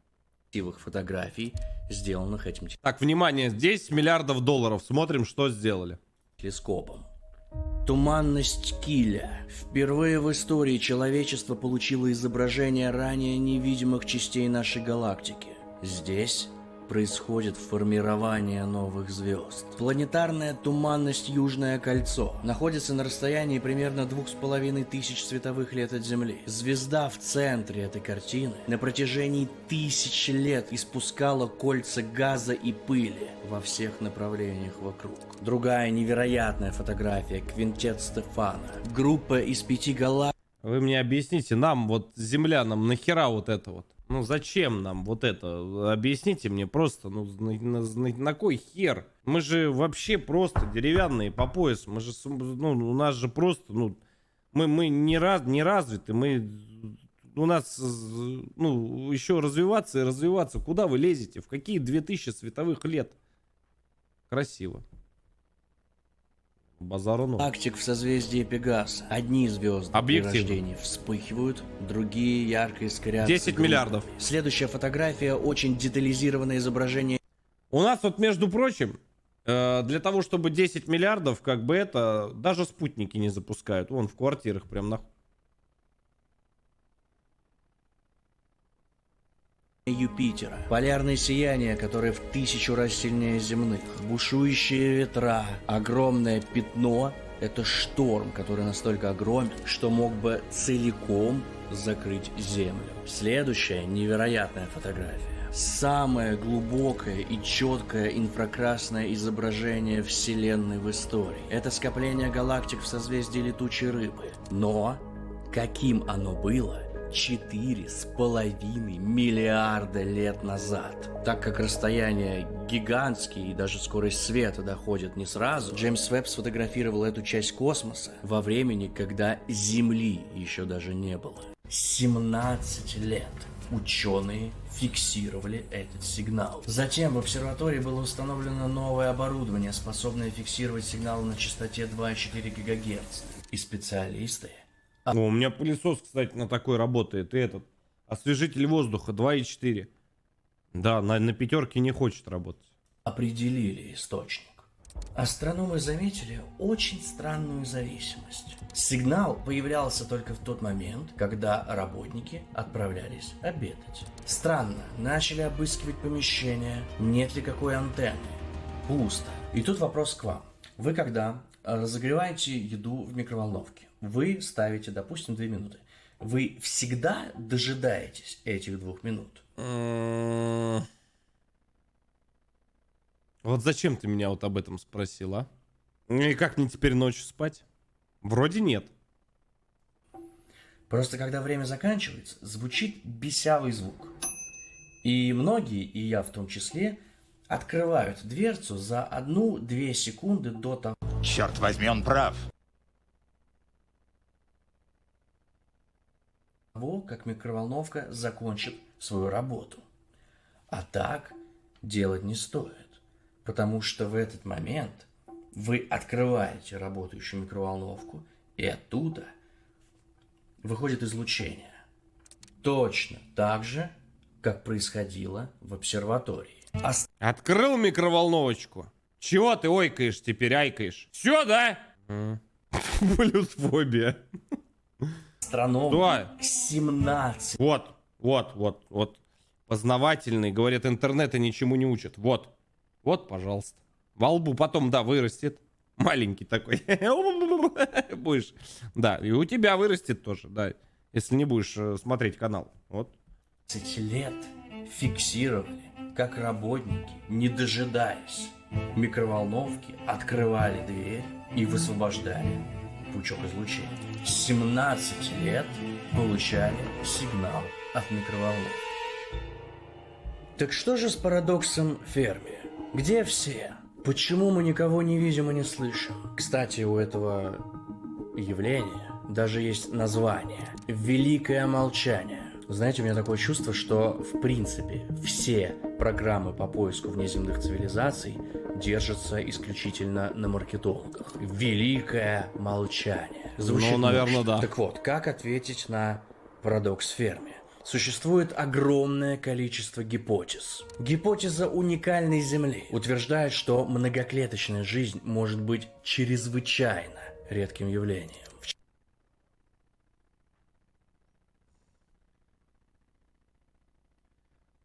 Фотографий, сделанных этим Так, внимание, 10 миллиардов долларов. Смотрим, что сделали. телескопом. Туманность Киля. Впервые в истории человечество получило изображение ранее невидимых частей нашей галактики. Здесь происходит формирование новых звезд. Планетарная туманность Южное кольцо находится на расстоянии примерно 2500 световых лет от Земли. Звезда в центре этой картины на протяжении 1000 лет испускала кольца газа и пыли во всех направлениях вокруг. Другая невероятная фотография — квинтет Стефана. Группа из 5 галактик. Вы мне объясните, нам, вот, землянам, нахера вот это вот? Ну, зачем нам вот это? Объясните мне просто, ну, на кой хер? Мы же вообще просто деревянные по пояс. Мы же, ну, у нас же просто, ну, мы не развиты, у нас, ну, еще развиваться и развиваться. Куда вы лезете? В какие 2000 световых лет? Красиво. Базару ноль. Галактик в созвездии Пегаса. Одни звезды при рождении вспыхивают, другие ярко искрятся. 10 миллиардов. Следующая фотография — очень детализированное изображение. У нас вот, между прочим, для того, чтобы 10 миллиардов, как бы это, даже спутники не запускают. Вон в квартирах прям на... Юпитера. Полярное сияние, которое в 1000 раз сильнее земных. Бушующие ветра. Огромное пятно. Это шторм, который настолько огромен, что мог бы целиком закрыть Землю. Следующая невероятная фотография. Самое глубокое и четкое инфракрасное изображение Вселенной в истории. Это скопление галактик в созвездии летучей рыбы. Но каким оно было 4,5 миллиарда лет назад. Так как расстояние гигантские и даже скорость света доходит не сразу, Джеймс Вебб сфотографировал эту часть космоса во времени, когда Земли еще даже не было. 17 лет ученые фиксировали этот сигнал. Затем в обсерватории было установлено новое оборудование, способное фиксировать сигналы на частоте 2,4 ГГц. И специалисты... Ну, у меня пылесос, кстати, на такой работает. И этот освежитель воздуха 2,4. Да, на пятерке не хочет работать. Определили источник. Астрономы заметили очень странную зависимость. Сигнал появлялся только в тот момент, когда работники отправлялись обедать. Странно, начали обыскивать помещение, нет ли какой антенны. Пусто. И тут вопрос к вам. Вы когда разогреваете еду в микроволновке, вы ставите, допустим, 2 минуты. Вы всегда дожидаетесь этих 2 минут? Вот зачем ты меня вот об этом спросил, а? И как мне теперь ночью спать? Вроде нет. Просто когда время заканчивается, звучит бесявый звук. И многие, и я в том числе, открывают дверцу за 1-2 секунды до того. Черт возьми, он прав. Как микроволновка закончит свою работу. А так делать не стоит, потому что в этот момент вы открываете работающую микроволновку, и оттуда выходит излучение. Точно так же, как происходило в обсерватории. Открыл микроволновочку. Чего ты ойкаешь теперь, айкаешь? Все, да? Плюс фобия. Астрономы 17. Вот. Познавательный. Говорят, интернета ничему не учат. Вот, пожалуйста. Во лбу потом, да, вырастет. Маленький такой. Будешь. Да, и у тебя вырастет тоже, да. Если не будешь смотреть канал. Вот. 20 лет фиксировали, как работники, не дожидаясь микроволновки, открывали дверь и высвобождали пучок излучения. 17 лет получали сигнал от микроволновки. Так что же с парадоксом Ферми? Где все? Почему мы никого не видим и не слышим? Кстати, у этого явления даже есть название — «Великое молчание». Знаете, у меня такое чувство, что, в принципе, все программы по поиску внеземных цивилизаций держатся исключительно на маркетологах. Великое молчание. Звучит наверное, мощно. да. Так вот, как ответить на парадокс Ферми? Существует огромное количество гипотез. Гипотеза уникальной Земли утверждает, что многоклеточная жизнь может быть чрезвычайно редким явлением.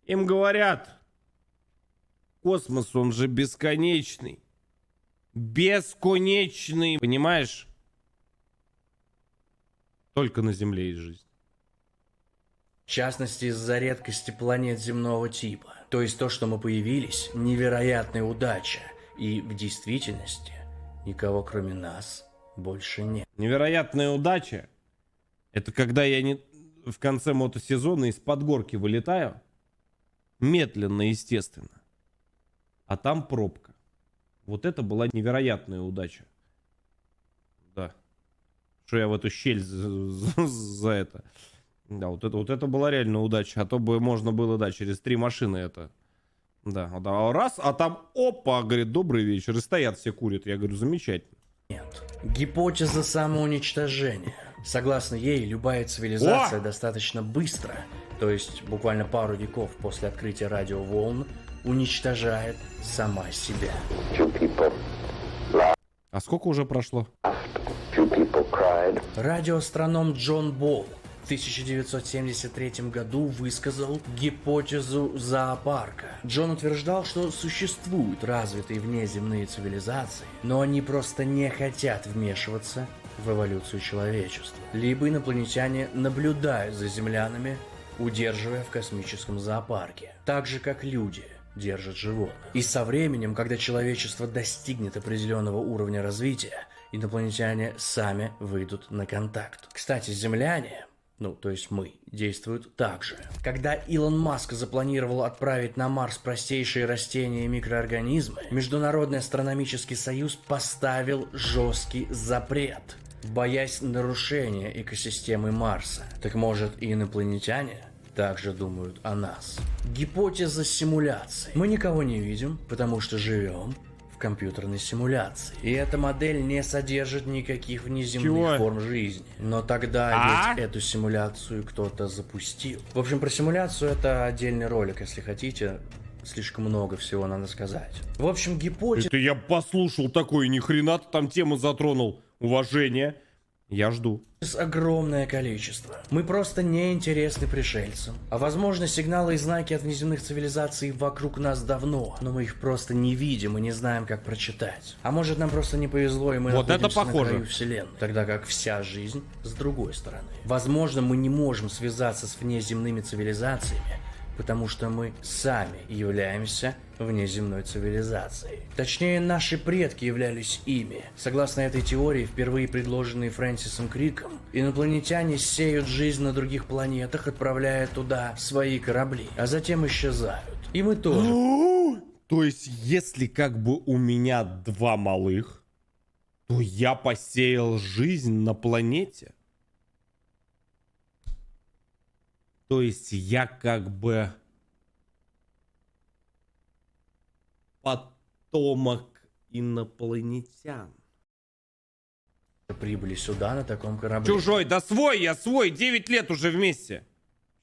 Им говорят, космос, он же бесконечный. Бесконечный, понимаешь? Только на Земле есть жизнь. В частности, из-за редкости планет земного типа. То есть то, что мы появились, невероятная удача. И в действительности никого кроме нас больше нет. Невероятная удача. Это когда я не в конце мотосезона из-под горки вылетаю. Медленно, естественно. А там пробка. Вот это была невероятная удача. Да. Что я в эту щель за это. Да, вот это была реально удача. А то бы можно было, да, через 3 машины это. Да, раз, а там, опа, говорит, добрый вечер. И стоят все курят. Я говорю, замечательно. Нет. Гипотеза самоуничтожения. Согласно ей, любая цивилизация достаточно быстро, то есть буквально пару веков после открытия радиоволн, уничтожает сама себя. А сколько уже прошло? Радиоастроном Джон Болл в 1973 году высказал гипотезу зоопарка. Джон утверждал, что существуют развитые внеземные цивилизации, но они просто не хотят вмешиваться в эволюцию человечества. Либо инопланетяне наблюдают за землянами, удерживая в космическом зоопарке. Так же, как люди держат животных. И со временем, когда человечество достигнет определенного уровня развития, инопланетяне сами выйдут на контакт. Кстати, земляне, то есть мы, действуют так же. Когда Илон Маск запланировал отправить на Марс простейшие растения и микроорганизмы, Международный астрономический союз поставил жесткий запрет, боясь нарушения экосистемы Марса. Так может, и инопланетяне также думают о нас? Гипотеза симуляции. Мы никого не видим, потому что живем в компьютерной симуляции. И эта модель не содержит никаких внеземных форм жизни. Но тогда ведь эту симуляцию кто-то запустил. В общем, про симуляцию это отдельный ролик, если хотите. Слишком много всего надо сказать. В общем, гипотеза... Это я послушал такое, ни хрена ты там тему затронул. Уважение. Я жду. Огромное количество. Мы просто неинтересны пришельцам. А возможно, сигналы и знаки от внеземных цивилизаций вокруг нас давно, но мы их просто не видим и не знаем, как прочитать. А может, нам просто не повезло, и мы находимся на краю Вселенной, тогда как вся жизнь с другой стороны. Возможно, мы не можем связаться с внеземными цивилизациями, потому что мы сами являемся внеземной цивилизацией. Точнее, наши предки являлись ими. Согласно этой теории, впервые предложенной Фрэнсисом Криком, инопланетяне сеют жизнь на других планетах, отправляя туда свои корабли, а затем исчезают. И мы тоже. То есть, если как бы у меня 2 малых, то я посеял жизнь на планете? То есть я как бы потомок инопланетян. Прибыли сюда на таком корабле. Чужой, да свой, я свой, 9 лет уже вместе.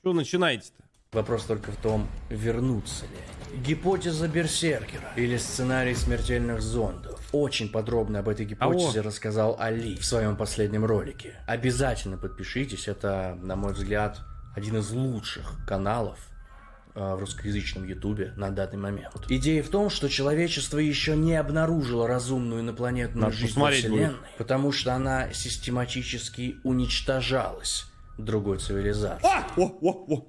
Что начинаете-то? Вопрос только в том, вернутся ли они. Гипотеза Берсеркера или сценарий смертельных зондов. Очень подробно об этой гипотезе рассказал Али в своем последнем ролике. Обязательно подпишитесь, это, на мой взгляд, один из лучших каналов в русскоязычном ютубе на данный момент. Идея в том, что человечество еще не обнаружило разумную инопланетную жизнь во Вселенной, потому что она систематически уничтожалась другой цивилизацией.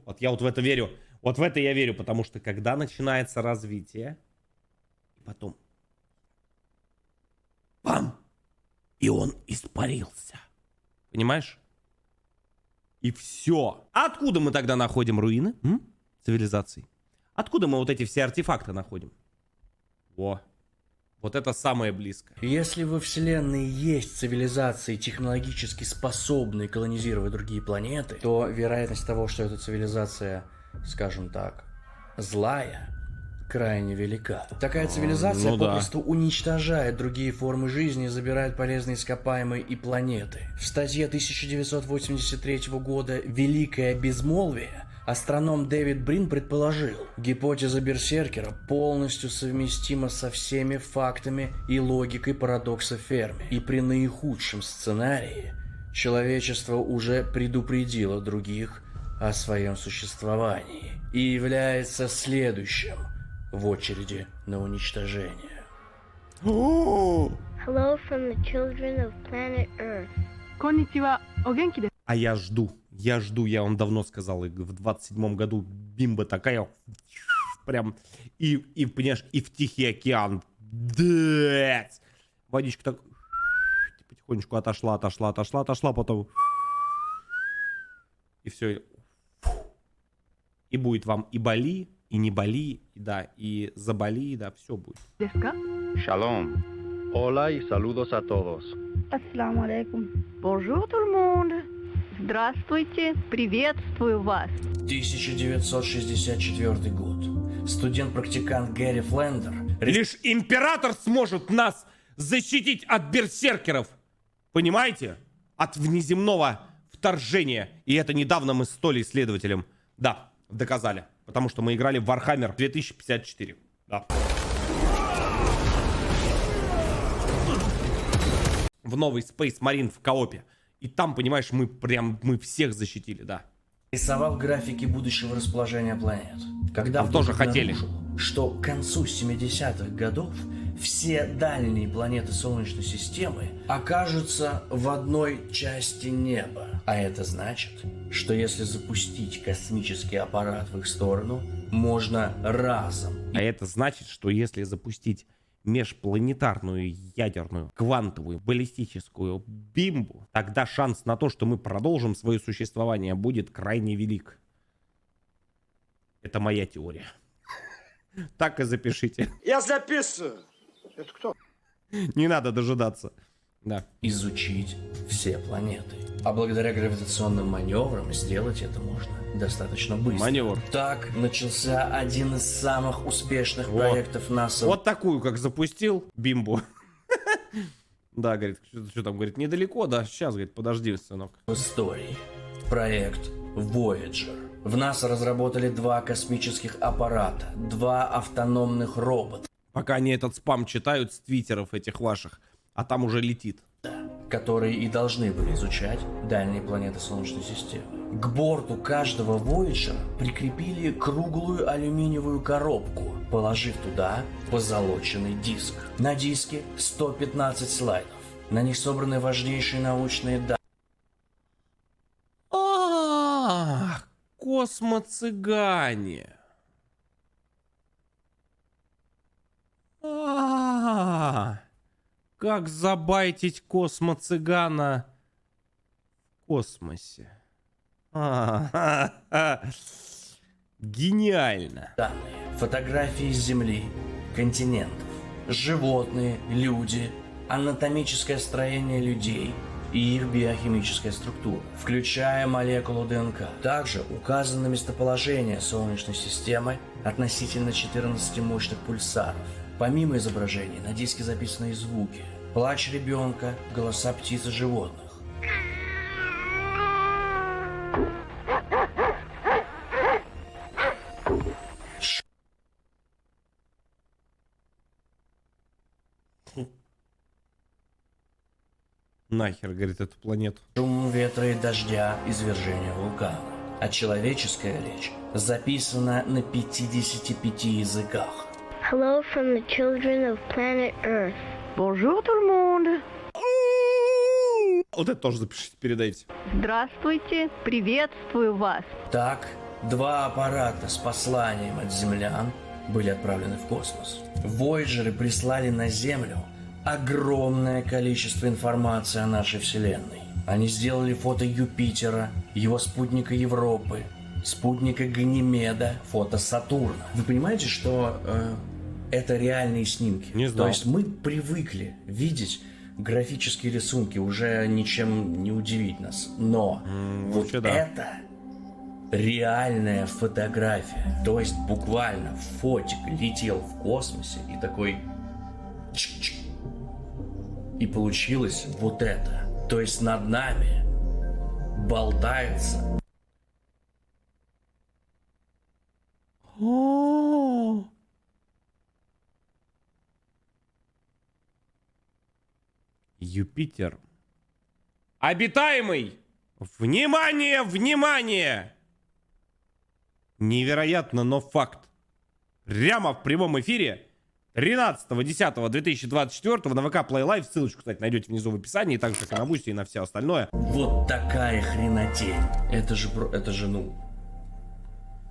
Вот я вот в это верю. Вот в это я верю, потому что когда начинается развитие, и потом бам! И он испарился. Понимаешь? И все. А откуда мы тогда находим руины цивилизаций? Откуда мы вот эти все артефакты находим? Вот это самое близкое. Если во Вселенной есть цивилизации, технологически способные колонизировать другие планеты, то вероятность того, что эта цивилизация, скажем так, злая, крайне велика. Такая цивилизация попросту уничтожает другие формы жизни и забирает полезные ископаемые и планеты. В статье 1983 года «Великое безмолвие» астроном Дэвид Брин предположил, гипотеза Берсеркера полностью совместима со всеми фактами и логикой парадокса Ферми. И при наихудшем сценарии человечество уже предупредило других о своем существовании и является следующим в очереди на уничтожение. Hello from the children of planet Earth. Konnichiwa, о генки десу? А я жду, я вам давно сказал, и в 27-м году бимба такая, прям, и понимаешь, и в Тихий океан, водичка так потихонечку отошла, потом, и все, и будет вам и Бали, и не Бали, да, и за Бали, да, все будет. Shalom. Hola y saludos a todos. Ассаламу алейкум. Bonjour tout le monde. Здравствуйте, приветствую вас. 1964 год. Студент-практикант Гэри Флендер. Лишь император сможет нас защитить от берсеркеров. Понимаете? От внеземного вторжения. И это недавно мы с Толей, исследователем, да, доказали. Потому что мы играли в Warhammer 2054. Да. В новый Space Marine в коопе. И там, понимаешь, мы всех защитили, да. Рисовал графики будущего расположения планет. Когда там тоже хотели, что к концу 70-х годов все дальние планеты Солнечной системы окажутся в одной части неба. А это значит, что если запустить космический аппарат в их сторону, можно разом. А это значит, что если запустить межпланетарную ядерную квантовую баллистическую бимбу, тогда шанс на то, что мы продолжим свое существование, будет крайне велик. Это моя теория. Так и запишите. Я записываю. Это кто? Не надо дожидаться. Да. Изучить все планеты. А благодаря гравитационным маневрам сделать это можно достаточно быстро. Маневр. Так начался один из самых успешных проектов НАСА. Вот такую, как запустил бимбу. Да, говорит, что там, говорит, недалеко, да, сейчас, говорит, подожди, сынок. В истории. Проект Voyager. В НАСА разработали 2 космических аппарата, 2 автономных робота. Пока они этот спам читают с твиттеров этих ваших, а там уже летит. Которые и должны были изучать дальние планеты Солнечной системы. К борту каждого Voyager прикрепили круглую алюминиевую коробку, положив туда позолоченный диск. На диске 115 слайдов. На них собраны важнейшие научные данные. Ах, космоцыгане. Как забайтить космоцыгана в космосе. Гениально. Данные, фотографии Земли, континентов, животные, люди, анатомическое строение людей и их биохимическая структура, включая молекулу ДНК. Также указано местоположение Солнечной системы относительно 14 мощных пульсаров. Помимо изображений, на диске записаны и звуки. Плач ребенка, голоса птиц и животных. Нахер, говорит, эту планету. Шум ветра и дождя, извержение вулкана. А человеческая речь записана на 55 языках. Hello from the children of planet Earth. Bonjour tout le monde. Вот это тоже запишите, передайте. Здравствуйте, приветствую вас. Так, 2 аппарата с посланием от землян были отправлены в космос. Вояджеры прислали на Землю огромное количество информации о нашей Вселенной. Они сделали фото Юпитера, его спутника Европы, спутника Ганимеда, фото Сатурна. Вы понимаете, что это реальные снимки. Не знал. То есть мы привыкли видеть графические рисунки, уже ничем не удивить нас. Но вот это реальная фотография. То есть буквально фотик летел в космосе и такой... Чик-чик. И получилось вот это. То есть над нами болтается... Юпитер. Обитаемый! Внимание, внимание! Невероятно, но факт. Прямо в прямом эфире 13.10.2024 на ВК Play Live. Ссылочку, кстати, найдете внизу в описании, так же, как и на Бусти, и на все остальное. Вот такая хренотень. Это же, ну...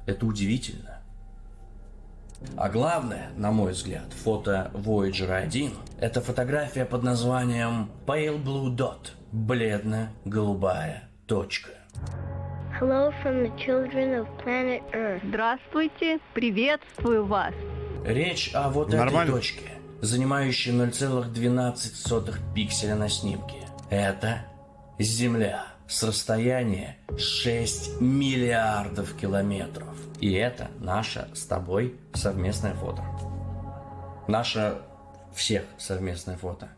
Это удивительно. А главное, на мой взгляд, фото Voyager 1 — это фотография под названием Pale Blue Dot. Бледно-голубая точка. Hello from the children of planet Earth. Здравствуйте, приветствую вас. Речь о вот этой точке, занимающей 0,12 пикселя на снимке. Это Земля с расстояния 6 миллиардов километров. И это наше с тобой совместное фото. Наше всех совместное фото.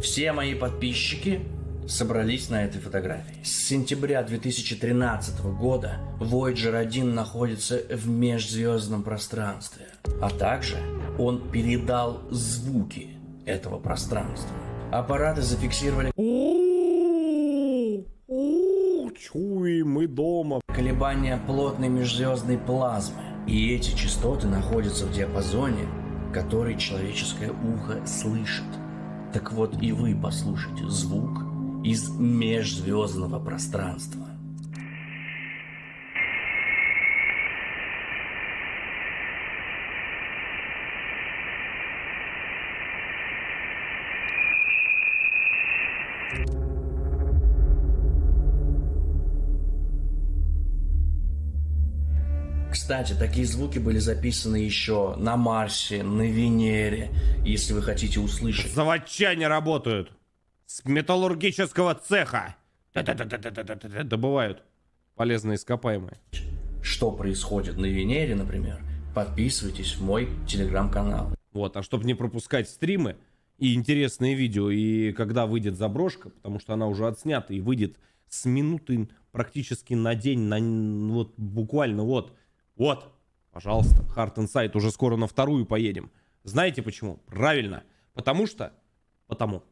Все мои подписчики собрались на этой фотографии. С сентября 2013 года Voyager 1 находится в межзвездном пространстве. А также он передал звуки этого пространства. Аппараты зафиксировали... Чуй, мы дома. Колебания плотной межзвездной плазмы. И эти частоты находятся в диапазоне, который человеческое ухо слышит. Так вот и вы послушайте звук из межзвездного пространства. Кстати, такие звуки были записаны еще на Марсе, на Венере, если вы хотите услышать. Заводчане работают с металлургического цеха. Добывают полезные ископаемые. Что происходит на Венере, например, подписывайтесь в мой телеграм-канал. Вот, а чтобы не пропускать стримы и интересные видео, и когда выйдет заброшка, потому что она уже отснята и выйдет с минуты практически на день, вот буквально вот, пожалуйста, Hard Insight, уже скоро на вторую поедем. Знаете почему? Правильно, потому.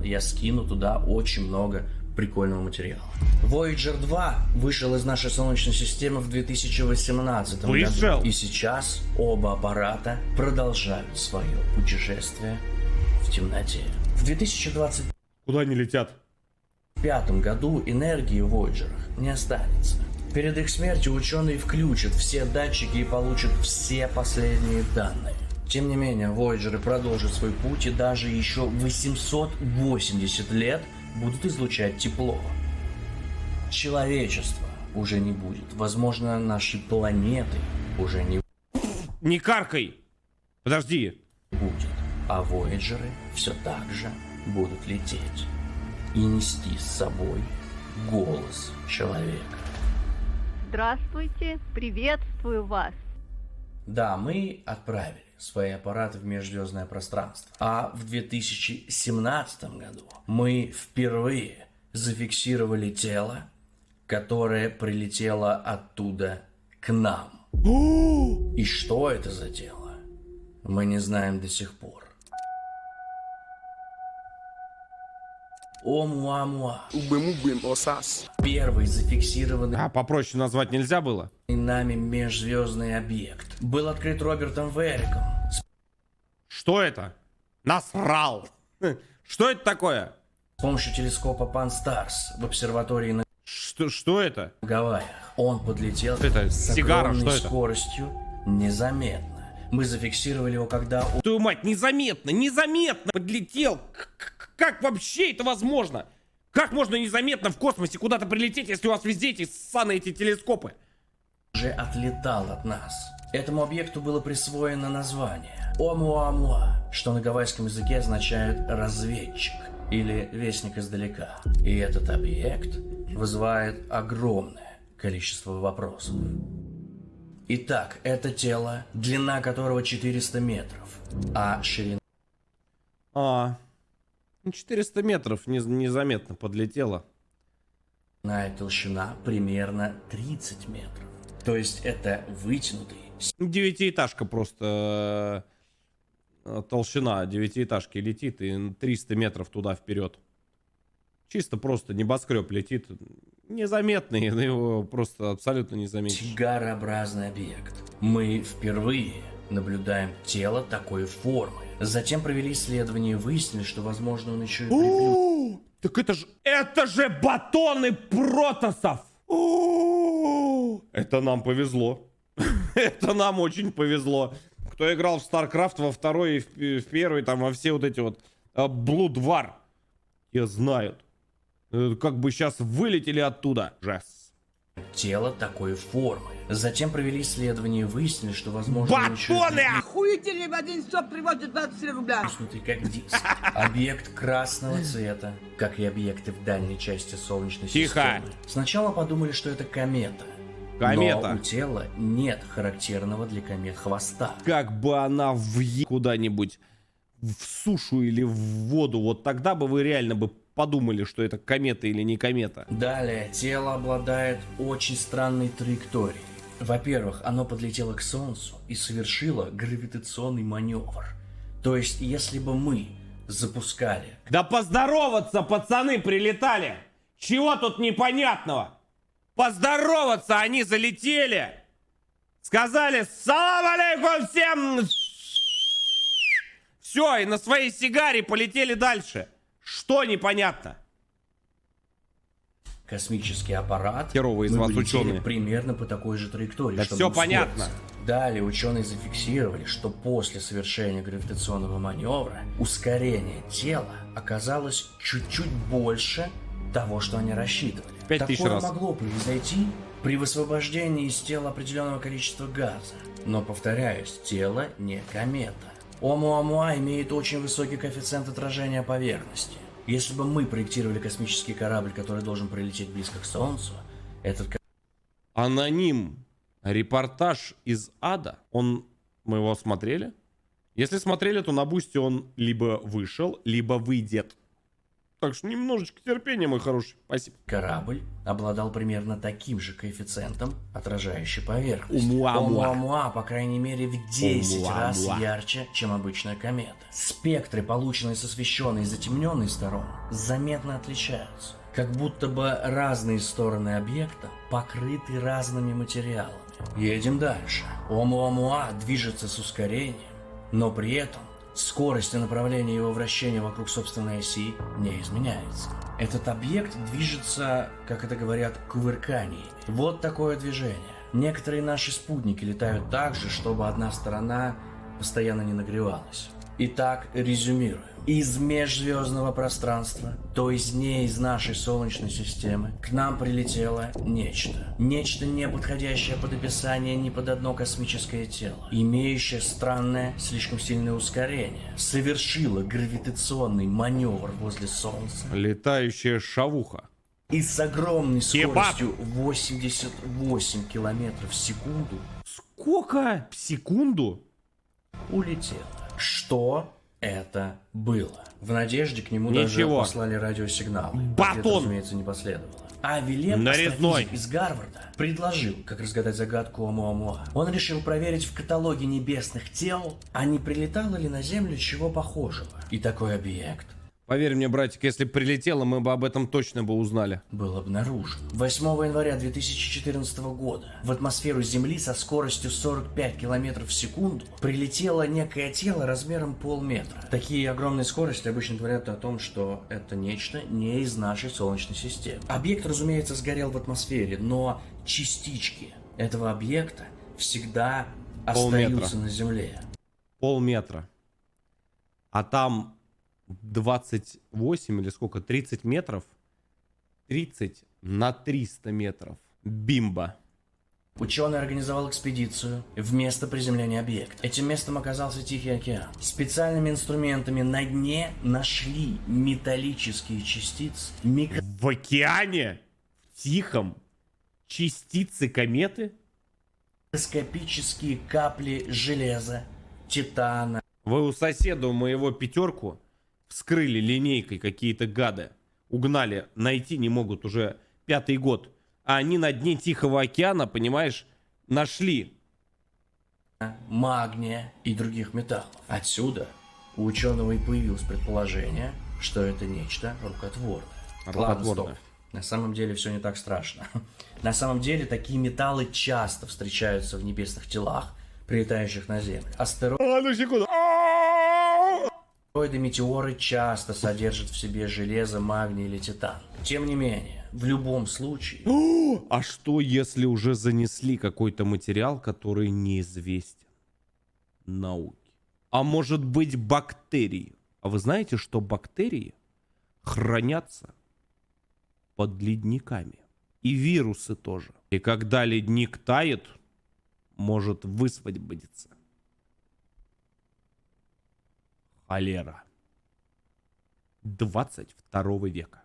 Я скину туда очень много прикольного материала. Voyager 2 вышел из нашей Солнечной системы в 2018 году. И сейчас оба аппарата продолжают свое путешествие в темноте. В 2025 Куда они летят? В 2005 году энергии в Voyager не останется. Перед их смертью ученые включат все датчики и получат все последние данные. Тем не менее, Voyager продолжат свой путь и даже еще 880 лет будут излучать тепло. Человечества уже не будет. Возможно, нашей планеты уже не Не каркай! Подожди. Будет. А Voyager'ы все так же будут лететь и нести с собой голос человека. Здравствуйте, приветствую вас. Да, мы отправили свои аппараты в межзвездное пространство. А в 2017 году мы впервые зафиксировали тело, которое прилетело оттуда к нам. И что это за тело, мы не знаем до сих пор. Омуамуа. Первый зафиксированный... А попроще назвать нельзя было? Нами межзвездный объект был открыт Робертом Вериком. Что это? Насрал! Что это такое? С помощью телескопа Pan-STARRS в обсерватории на... Что это? Гавайях. Он подлетел это с сигара, огромной что это? скоростью незаметно. Мы зафиксировали его, когда... Твою мать, незаметно подлетел. Как вообще это возможно? Как можно незаметно в космосе куда-то прилететь, если у вас везде эти ссаные эти телескопы? Уже отлетал от нас. Этому объекту было присвоено название Оumuамуа, что на гавайском языке означает «разведчик» или «вестник издалека». И этот объект вызывает огромное количество вопросов. Итак, это тело, длина которого 400 метров, а ширина... 400 метров незаметно подлетело. Толщина примерно 30 метров. То есть это вытянутый... Девятиэтажка просто... Толщина девятиэтажки летит и 300 метров туда вперед. Чисто просто небоскреб летит. Незаметный, его просто абсолютно не заметишь. Сигарообразный объект. Мы впервые наблюдаем тело такой формы. Затем провели исследование и выяснили, что, возможно, он еще и... Так это же батоны протосов! Это нам повезло. Это нам очень повезло. Кто играл в StarCraft во второй и в первый, там во все вот эти вот Blood War, те знают. Как бы сейчас вылетели оттуда. Жесть. Тело такой формы. Затем провели исследование и выяснили, что, возможно... Батоны! Охуительный в один стоп приводит 23 рубля. Как диск. Объект красного цвета, как и объекты в дальней части Солнечной системы. Сначала подумали, что это комета. Комета. Но у тела нет характерного для комет хвоста. Как бы она куда-нибудь в сушу или в воду, вот тогда бы вы реально бы подумали, что это комета или не комета. Далее, тело обладает очень странной траекторией. Во-первых, оно подлетело к Солнцу и совершило гравитационный маневр. То есть, если бы мы запускали... Да поздороваться, пацаны, прилетали! Чего тут непонятного? Поздороваться, они залетели! Сказали «Салам алейкум всем!» Все, и на своей сигаре полетели дальше. Что непонятно? Космический аппарат. Херовые из вас ученые. Примерно по такой же траектории. Да все понятно. Далее ученые зафиксировали, что после совершения гравитационного маневра ускорение тела оказалось чуть-чуть больше того, что они рассчитывали. 5000 Такое раз. могло произойти при высвобождении из тела определенного количества газа. Но, повторяюсь, тело не комета. Оumuамуа имеет очень высокий коэффициент отражения поверхности. Если бы мы проектировали космический корабль, который должен прилететь близко к Солнцу, этот... Аноним. Репортаж из ада. Мы его смотрели? Если смотрели, то на бусте он либо вышел, либо выйдет. Так что немножечко терпения, мой хороший. Спасибо. Корабль обладал примерно таким же коэффициентом отражающей поверхности. Оumuамуа, по крайней мере, в 10 раз ярче, чем обычная комета. Спектры, полученные с освещенной и затемненной сторон, заметно отличаются. Как будто бы разные стороны объекта покрыты разными материалами. Едем дальше. Оumuамуа движется с ускорением, но при этом скорость и направление его вращения вокруг собственной оси не изменяется. Этот объект движется, как это говорят, кувырканиями. Вот такое движение. Некоторые наши спутники летают так же, чтобы одна сторона постоянно не нагревалась. Итак, резюмируем. Из межзвездного пространства, то есть не из нашей Солнечной системы, к нам прилетело нечто. Нечто, не подходящее под описание ни под одно космическое тело, имеющее странное, слишком сильное ускорение, совершило гравитационный маневр возле Солнца. Летающая шавуха. И с огромной скоростью 88 километров в секунду. Сколько? В секунду? Улетело. Что это было? В надежде к нему Ничего. даже послали радиосигналы. Батон! Ответа, разумеется, не последовало. А Вилем, нарезной астрофизик из Гарварда, предложил, как разгадать загадку Оumuамуа. Он решил проверить в каталоге небесных тел, а не прилетало ли на Землю чего похожего. И такой объект, поверь мне, братик, если прилетело, мы бы об этом точно бы узнали. был обнаружен. 8 января 2014 года в атмосферу Земли со скоростью 45 км в секунду прилетело некое тело размером полметра. Такие огромные скорости обычно говорят о том, что это нечто не из нашей Солнечной системы. Объект, разумеется, сгорел в атмосфере, но частички этого объекта всегда остаются на Земле. Полметра. А там 28 или сколько? 30 метров? 30 на 300 метров. Бимба. Ученый организовал экспедицию в место приземления объекта. Этим местом оказался Тихий океан. Специальными инструментами на дне нашли металлические частицы. В океане? В Тихом? Частицы кометы? Микроскопические капли железа, титана. Вы у соседа моего пятерку вскрыли линейкой какие-то гады. Угнали, найти не могут уже 5-й год. А они на дне Тихого океана, понимаешь, нашли магния и других металлов. Отсюда у ученого и появилось предположение, что это нечто рукотворное. Ладно, стоп. На самом деле все не так страшно. На самом деле такие металлы часто встречаются в небесных телах, прилетающих на Землю. Астероиды, метеоры часто содержат в себе железо, магний или титан. Тем не менее, в любом случае... А что, если уже занесли какой-то материал, который неизвестен науке? А может быть, бактерии? А вы знаете, что бактерии хранятся под ледниками? И вирусы тоже. И когда ледник тает, может высвободиться холера 22 века.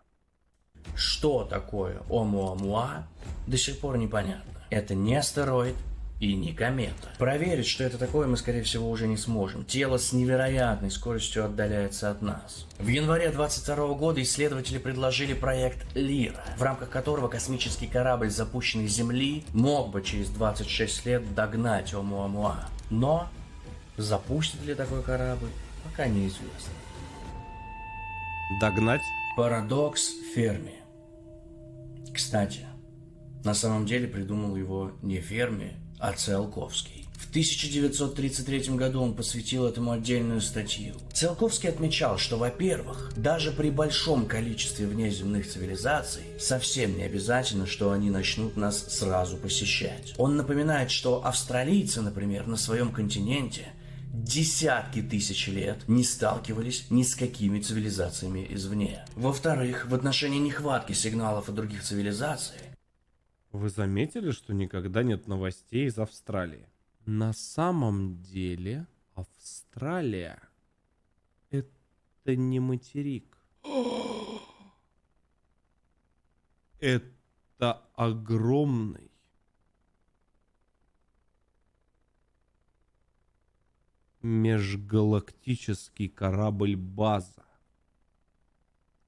Что такое Оumuamua, до сих пор непонятно. Это не астероид и не комета. Проверить, что это такое, мы, скорее всего, уже не сможем. Тело с невероятной скоростью отдаляется от нас. В январе 22 года исследователи предложили проект Лира, в рамках которого космический корабль, запущенный с Земли, мог бы через 26 лет догнать Оumuamua. Но запустит ли такой корабль, пока неизвестно. Догнать? Парадокс Ферми. Кстати, на самом деле придумал его не Ферми, а Циолковский. В 1933 году он посвятил этому отдельную статью. Циолковский отмечал, что, во-первых, даже при большом количестве внеземных цивилизаций совсем не обязательно, что они начнут нас сразу посещать. Он напоминает, что австралийцы, например, на своем континенте десятки тысяч лет не сталкивались ни с какими цивилизациями извне. Во-вторых, в отношении нехватки сигналов от других цивилизаций. Вы заметили, что никогда нет новостей из Австралии? На самом деле Австралия — это не материк. Это огромный межгалактический корабль-база,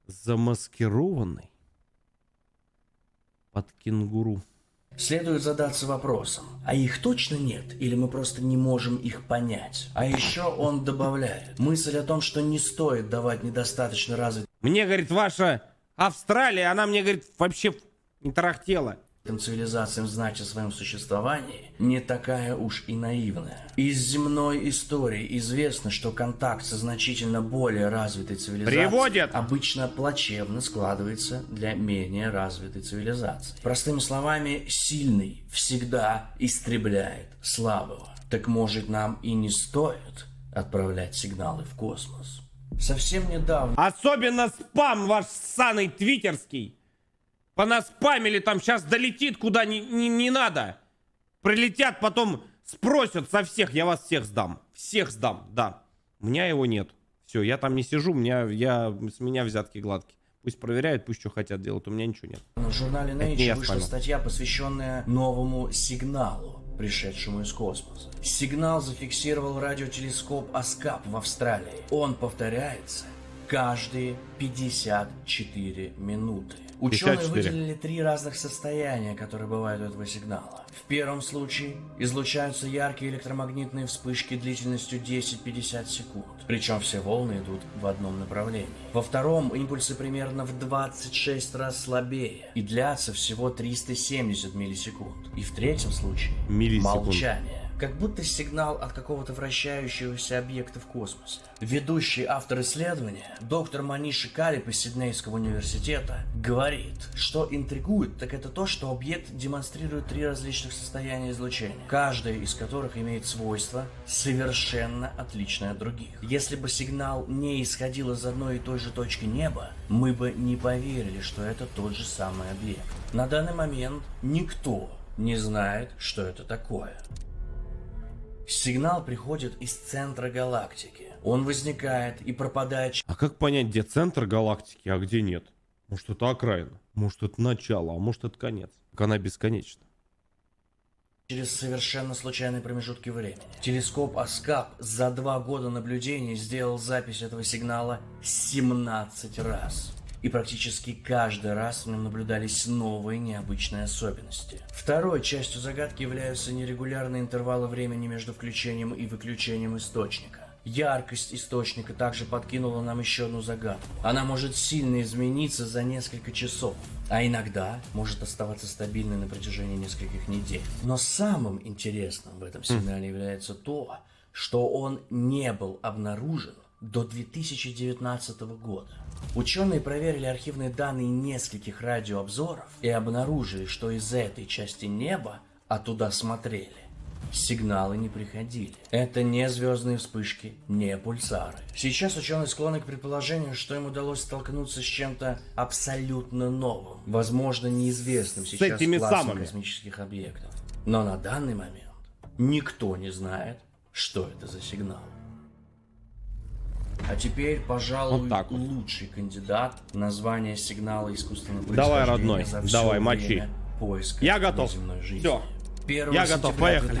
замаскированный под кенгуру. Следует задаться вопросом, а их точно нет, или мы просто не можем их понять? А еще он добавляет мысль о том, что не стоит давать недостаточно развитым Мне, говорит, ваша Австралия, она мне, говорит, вообще не тарахтела. Цивилизациям знать о своем существовании не такая уж и наивная. Из земной истории известно, что контакт со значительно более развитой цивилизацией обычно плачевно складывается для менее развитой цивилизации. Простыми словами, сильный всегда истребляет слабого. Так может, нам и не стоит отправлять сигналы в космос? Совсем недавно... Особенно спам ваш ссаный твиттерский. Понаспамили, там сейчас долетит куда не надо. Прилетят, потом спросят со всех, я вас всех сдам. Всех сдам, да. У меня его нет. Все, я там не сижу, с меня взятки гладкие. Пусть проверяют, пусть что хотят делать, у меня ничего нет. В журнале Nature вышла статья, посвященная новому сигналу, пришедшему из космоса. Сигнал зафиксировал радиотелескоп Аскап в Австралии. Он повторяется каждые 54 минуты. Ученые 54. выделили 3 разных состояния, которые бывают у этого сигнала. В первом случае излучаются яркие электромагнитные вспышки длительностью 10-50 секунд. Причем все волны идут в одном направлении. Во втором импульсы примерно в 26 раз слабее и длятся всего 370 миллисекунд. И в третьем случае молчание. Как будто сигнал от какого-то вращающегося объекта в космосе. Ведущий автор исследования, доктор Маниши Калип из Сиднейского университета, говорит, что интригует, так это то, что объект демонстрирует 3 различных состояния излучения, каждое из которых имеет свойство совершенно отличное от других. Если бы сигнал не исходил из одной и той же точки неба, мы бы не поверили, что это тот же самый объект. На данный момент никто не знает, что это такое. Сигнал приходит из центра галактики. Он возникает и пропадает. А как понять, где центр галактики, а где нет? Может, это окраина, может, это начало, а может, это конец. Как она бесконечна. Через совершенно случайные промежутки времени. Телескоп Аскап за 2 года наблюдений сделал запись этого сигнала 17 раз. И практически каждый раз в нем наблюдались новые необычные особенности. Второй частью загадки являются нерегулярные интервалы времени между включением и выключением источника. Яркость источника также подкинула нам еще одну загадку. Она может сильно измениться за несколько часов, а иногда может оставаться стабильной на протяжении нескольких недель. Но самым интересным в этом сигнале является то, что он не был обнаружен до 2019 года. Ученые проверили архивные данные нескольких радиообзоров и обнаружили, что из этой части неба, а туда смотрели, сигналы не приходили. Это не звездные вспышки, не пульсары. Сейчас ученые склонны к предположению, что им удалось столкнуться с чем-то абсолютно новым, возможно, неизвестным сейчас классом космических объектов. Но на данный момент никто не знает, что это за сигнал. А теперь, пожалуй, вот лучший кандидат на звание сигнала искусственного происхождения. Давай, родной, за все давай, мочи. Я готов. Все. Я готов, поехали.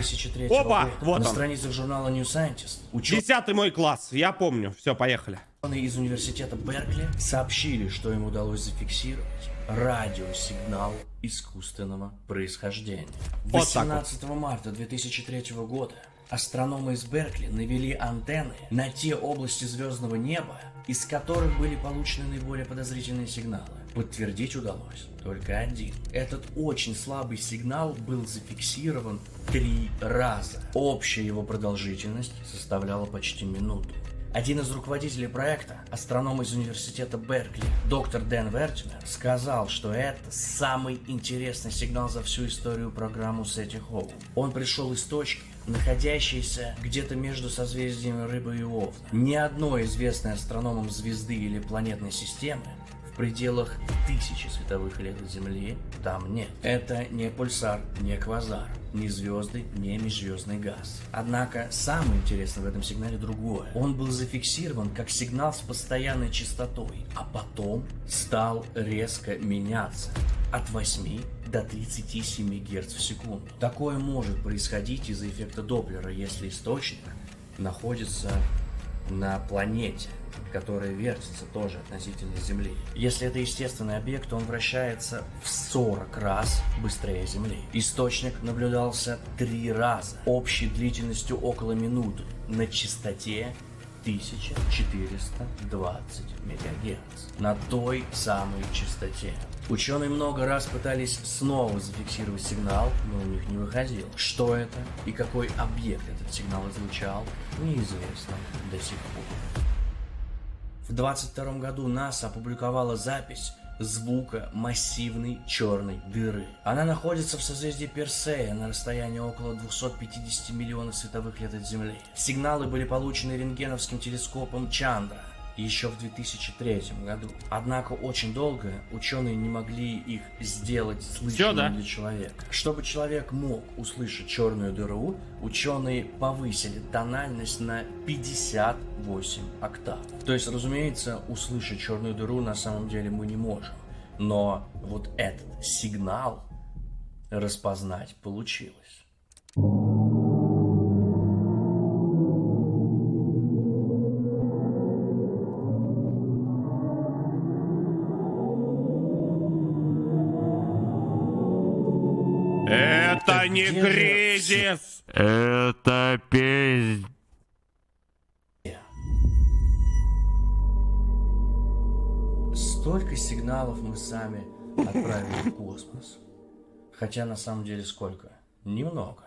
Опа, вот на он. страницах журнала New Scientist 10-й мой класс, я помню. Все, поехали. Ученые из университета Беркли сообщили, что им удалось зафиксировать радиосигнал искусственного происхождения. 18 марта 2003 года астрономы из Беркли навели антенны на те области звездного неба, из которых были получены наиболее подозрительные сигналы. Подтвердить удалось только один. Этот очень слабый сигнал был зафиксирован 3 раза. Общая его продолжительность составляла почти минуту. Один из руководителей проекта, астроном из университета Беркли, доктор Дэн Вертимер, сказал, что это самый интересный сигнал за всю историю программы SETI Home. Он пришел из точки, находящейся где-то между созвездиями Рыбы и Овна. Ни одной известной астрономам звезды или планетной системы в пределах 1000 световых лет от Земли там нет. Это не пульсар, не квазар, ни звезды, не межзвездный газ. Однако самое интересное в этом сигнале другое. Он был зафиксирован как сигнал с постоянной частотой, а потом стал резко меняться от 8 до 37 Гц в секунду. Такое может происходить из-за эффекта Доплера, если источник находится на планете, которая вертится тоже относительно Земли. Если это естественный объект, то он вращается в 40 раз быстрее Земли. Источник наблюдался 3 раза, общей длительностью около минуты, на частоте 1420 МГц. На той самой частоте. Ученые много раз пытались снова зафиксировать сигнал, но у них не выходило. Что это и какой объект этот сигнал излучал, неизвестно до сих пор. В 2022 году НАСА опубликовала запись звука массивной черной дыры. Она находится в созвездии Персея на расстоянии около 250 миллионов световых лет от Земли. Сигналы были получены рентгеновским телескопом Чандра еще в 2003 году. Однако очень долго ученые не могли их сделать слышными для человека. Чтобы человек мог услышать черную дыру, ученые повысили тональность на 58 октав. То есть, разумеется, услышать черную дыру на самом деле мы не можем. Но вот этот сигнал распознать получилось. Это не кризис! Это пиздец. Столько сигналов мы сами отправили в космос. Хотя на самом деле сколько? Немного.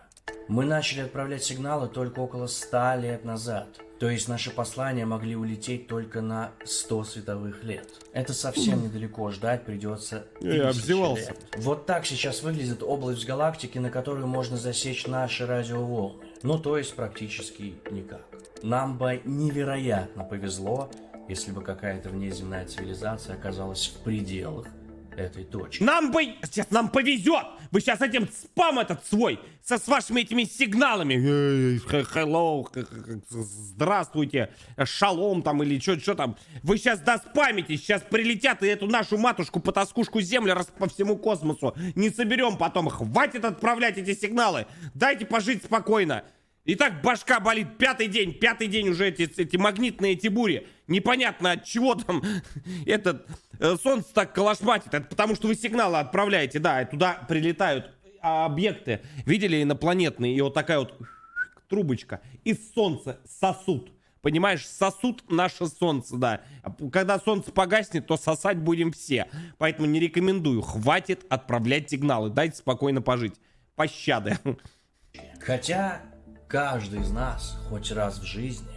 Мы начали отправлять сигналы только около 100 лет назад. То есть наши послания могли улететь только на 100 световых лет. Это совсем недалеко, ждать придется 1000 лет. Вот так сейчас выглядит область галактики, на которую можно засечь наши радиоволны. Ну то есть практически никак. Нам бы невероятно повезло, если бы какая-то внеземная цивилизация оказалась в пределах этой точки. Нам повезет! Вы сейчас этим спам этот свой, с вашими этими сигналами. Hello, здравствуйте, шалом там или что там. Вы сейчас доспамитесь, сейчас прилетят и эту нашу матушку-потаскушку землю по всему космосу не соберем потом. Хватит отправлять эти сигналы. Дайте пожить спокойно. И так башка болит пятый день уже эти магнитные эти бури. Непонятно от чего там этот солнце так колошматит. Это потому что вы сигналы отправляете, да, и туда прилетают объекты. Видели инопланетные? И вот такая вот трубочка из солнца сосут. Понимаешь, сосут наше солнце, да. Когда солнце погаснет, то сосать будем все. Поэтому не рекомендую. Хватит отправлять сигналы. Дайте спокойно пожить. Пощады. Хотя каждый из нас хоть раз в жизни,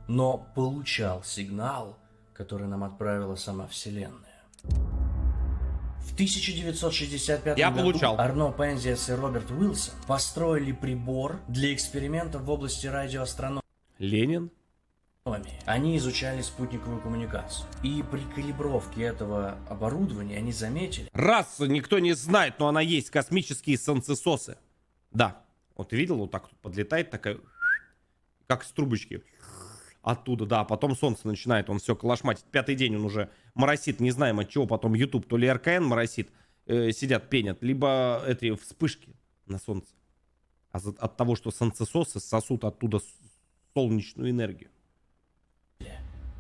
но получал сигнал, который нам отправила сама Вселенная. В 1965 году Арно Пензиас и Роберт Уилсон построили прибор для экспериментов в области радиоастрономии. Ленин? Они изучали спутниковую коммуникацию. И при калибровке этого оборудования они заметили... Раз никто не знает, но она есть, космические солнцесосы. Да. Вот ты видел, вот так тут подлетает такая, как с трубочки. Оттуда, да, потом солнце начинает, он все колошматит. Пятый день он уже моросит, не знаем от чего, потом YouTube, то ли РКН моросит, сидят, пенят, либо эти вспышки на солнце. От того, что солнцесосы сосут оттуда солнечную энергию.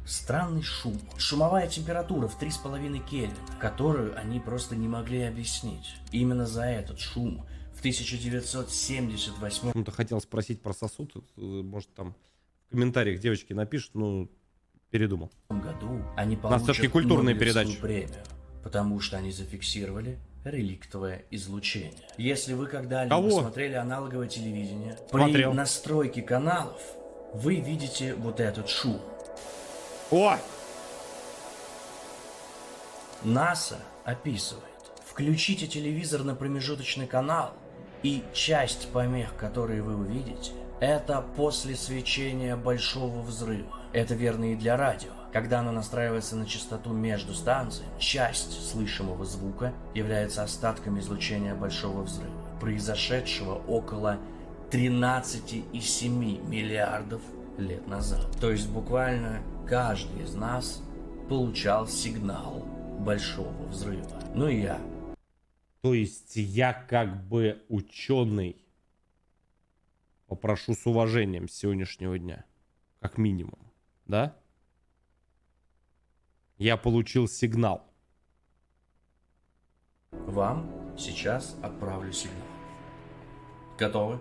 Странный шум. Шумовая температура в 3,5 Кельвина, которую они просто не могли объяснить. Именно за этот шум в 1978... Кому-то хотел спросить про сосуд, может там в комментариях девочки напишут, ну, передумал. В году они у нас все-таки культурные передачи. Премию, потому что они зафиксировали реликтовое излучение. Если вы когда-либо смотрели аналоговое телевидение, при настройке каналов вы видите вот этот шум. О! НАСА описывает. Включите телевизор на промежуточный канал, и часть помех, которые вы увидите, это после свечения большого взрыва. Это верно и для радио. Когда оно настраивается на частоту между станциями, часть слышимого звука является остатками излучения большого взрыва, произошедшего около 13,7 миллиардов лет назад. То есть буквально каждый из нас получал сигнал большого взрыва. Ну и я. То есть я как бы ученый попрошу с уважением с сегодняшнего дня. Как минимум. Да? Я получил сигнал. Вам сейчас отправлю сигнал. Готовы?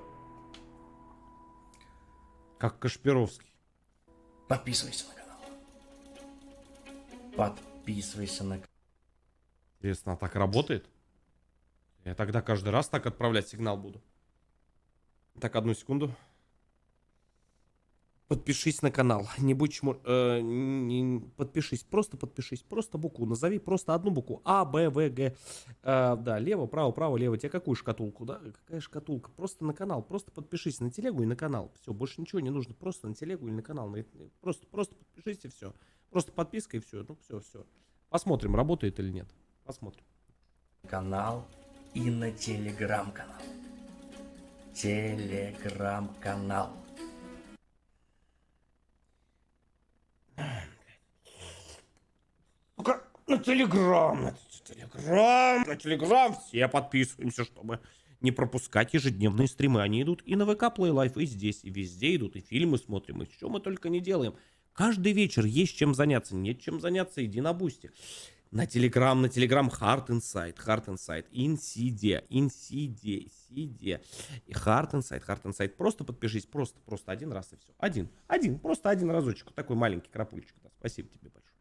Как Кашпировский. Подписывайся на канал. Подписывайся на канал. Интересно, а так работает? Я тогда каждый раз так отправлять сигнал буду. Так, одну секунду. Подпишись на канал. Не будь подпишись. Просто подпишись. Просто букву назови. Просто одну букву. А, Б, В, Г. Да, лево, право, право, лево. Тебе какую шкатулку, да? Какая шкатулка? Просто на канал. Просто подпишись на телегу и на канал. Все, больше ничего не нужно. Просто на телегу или на канал. Просто подпишись и все. Просто подписка и все. Ну, все. Посмотрим, работает или нет. Посмотрим. Канал и на телеграм-канал. Телеграм-канал. На телеграм, все подписываемся, чтобы не пропускать ежедневные стримы. Они идут и на ВК Play Life, и здесь, и везде идут, и фильмы смотрим, и что мы только не делаем. Каждый вечер есть чем заняться, нет чем заняться, иди на Бусти. На телеграм Heart Inside, Инсиде, и Heart Inside. Просто подпишись, просто один раз и все. Просто один разочек, такой маленький крапульчик. Да. Спасибо тебе большое.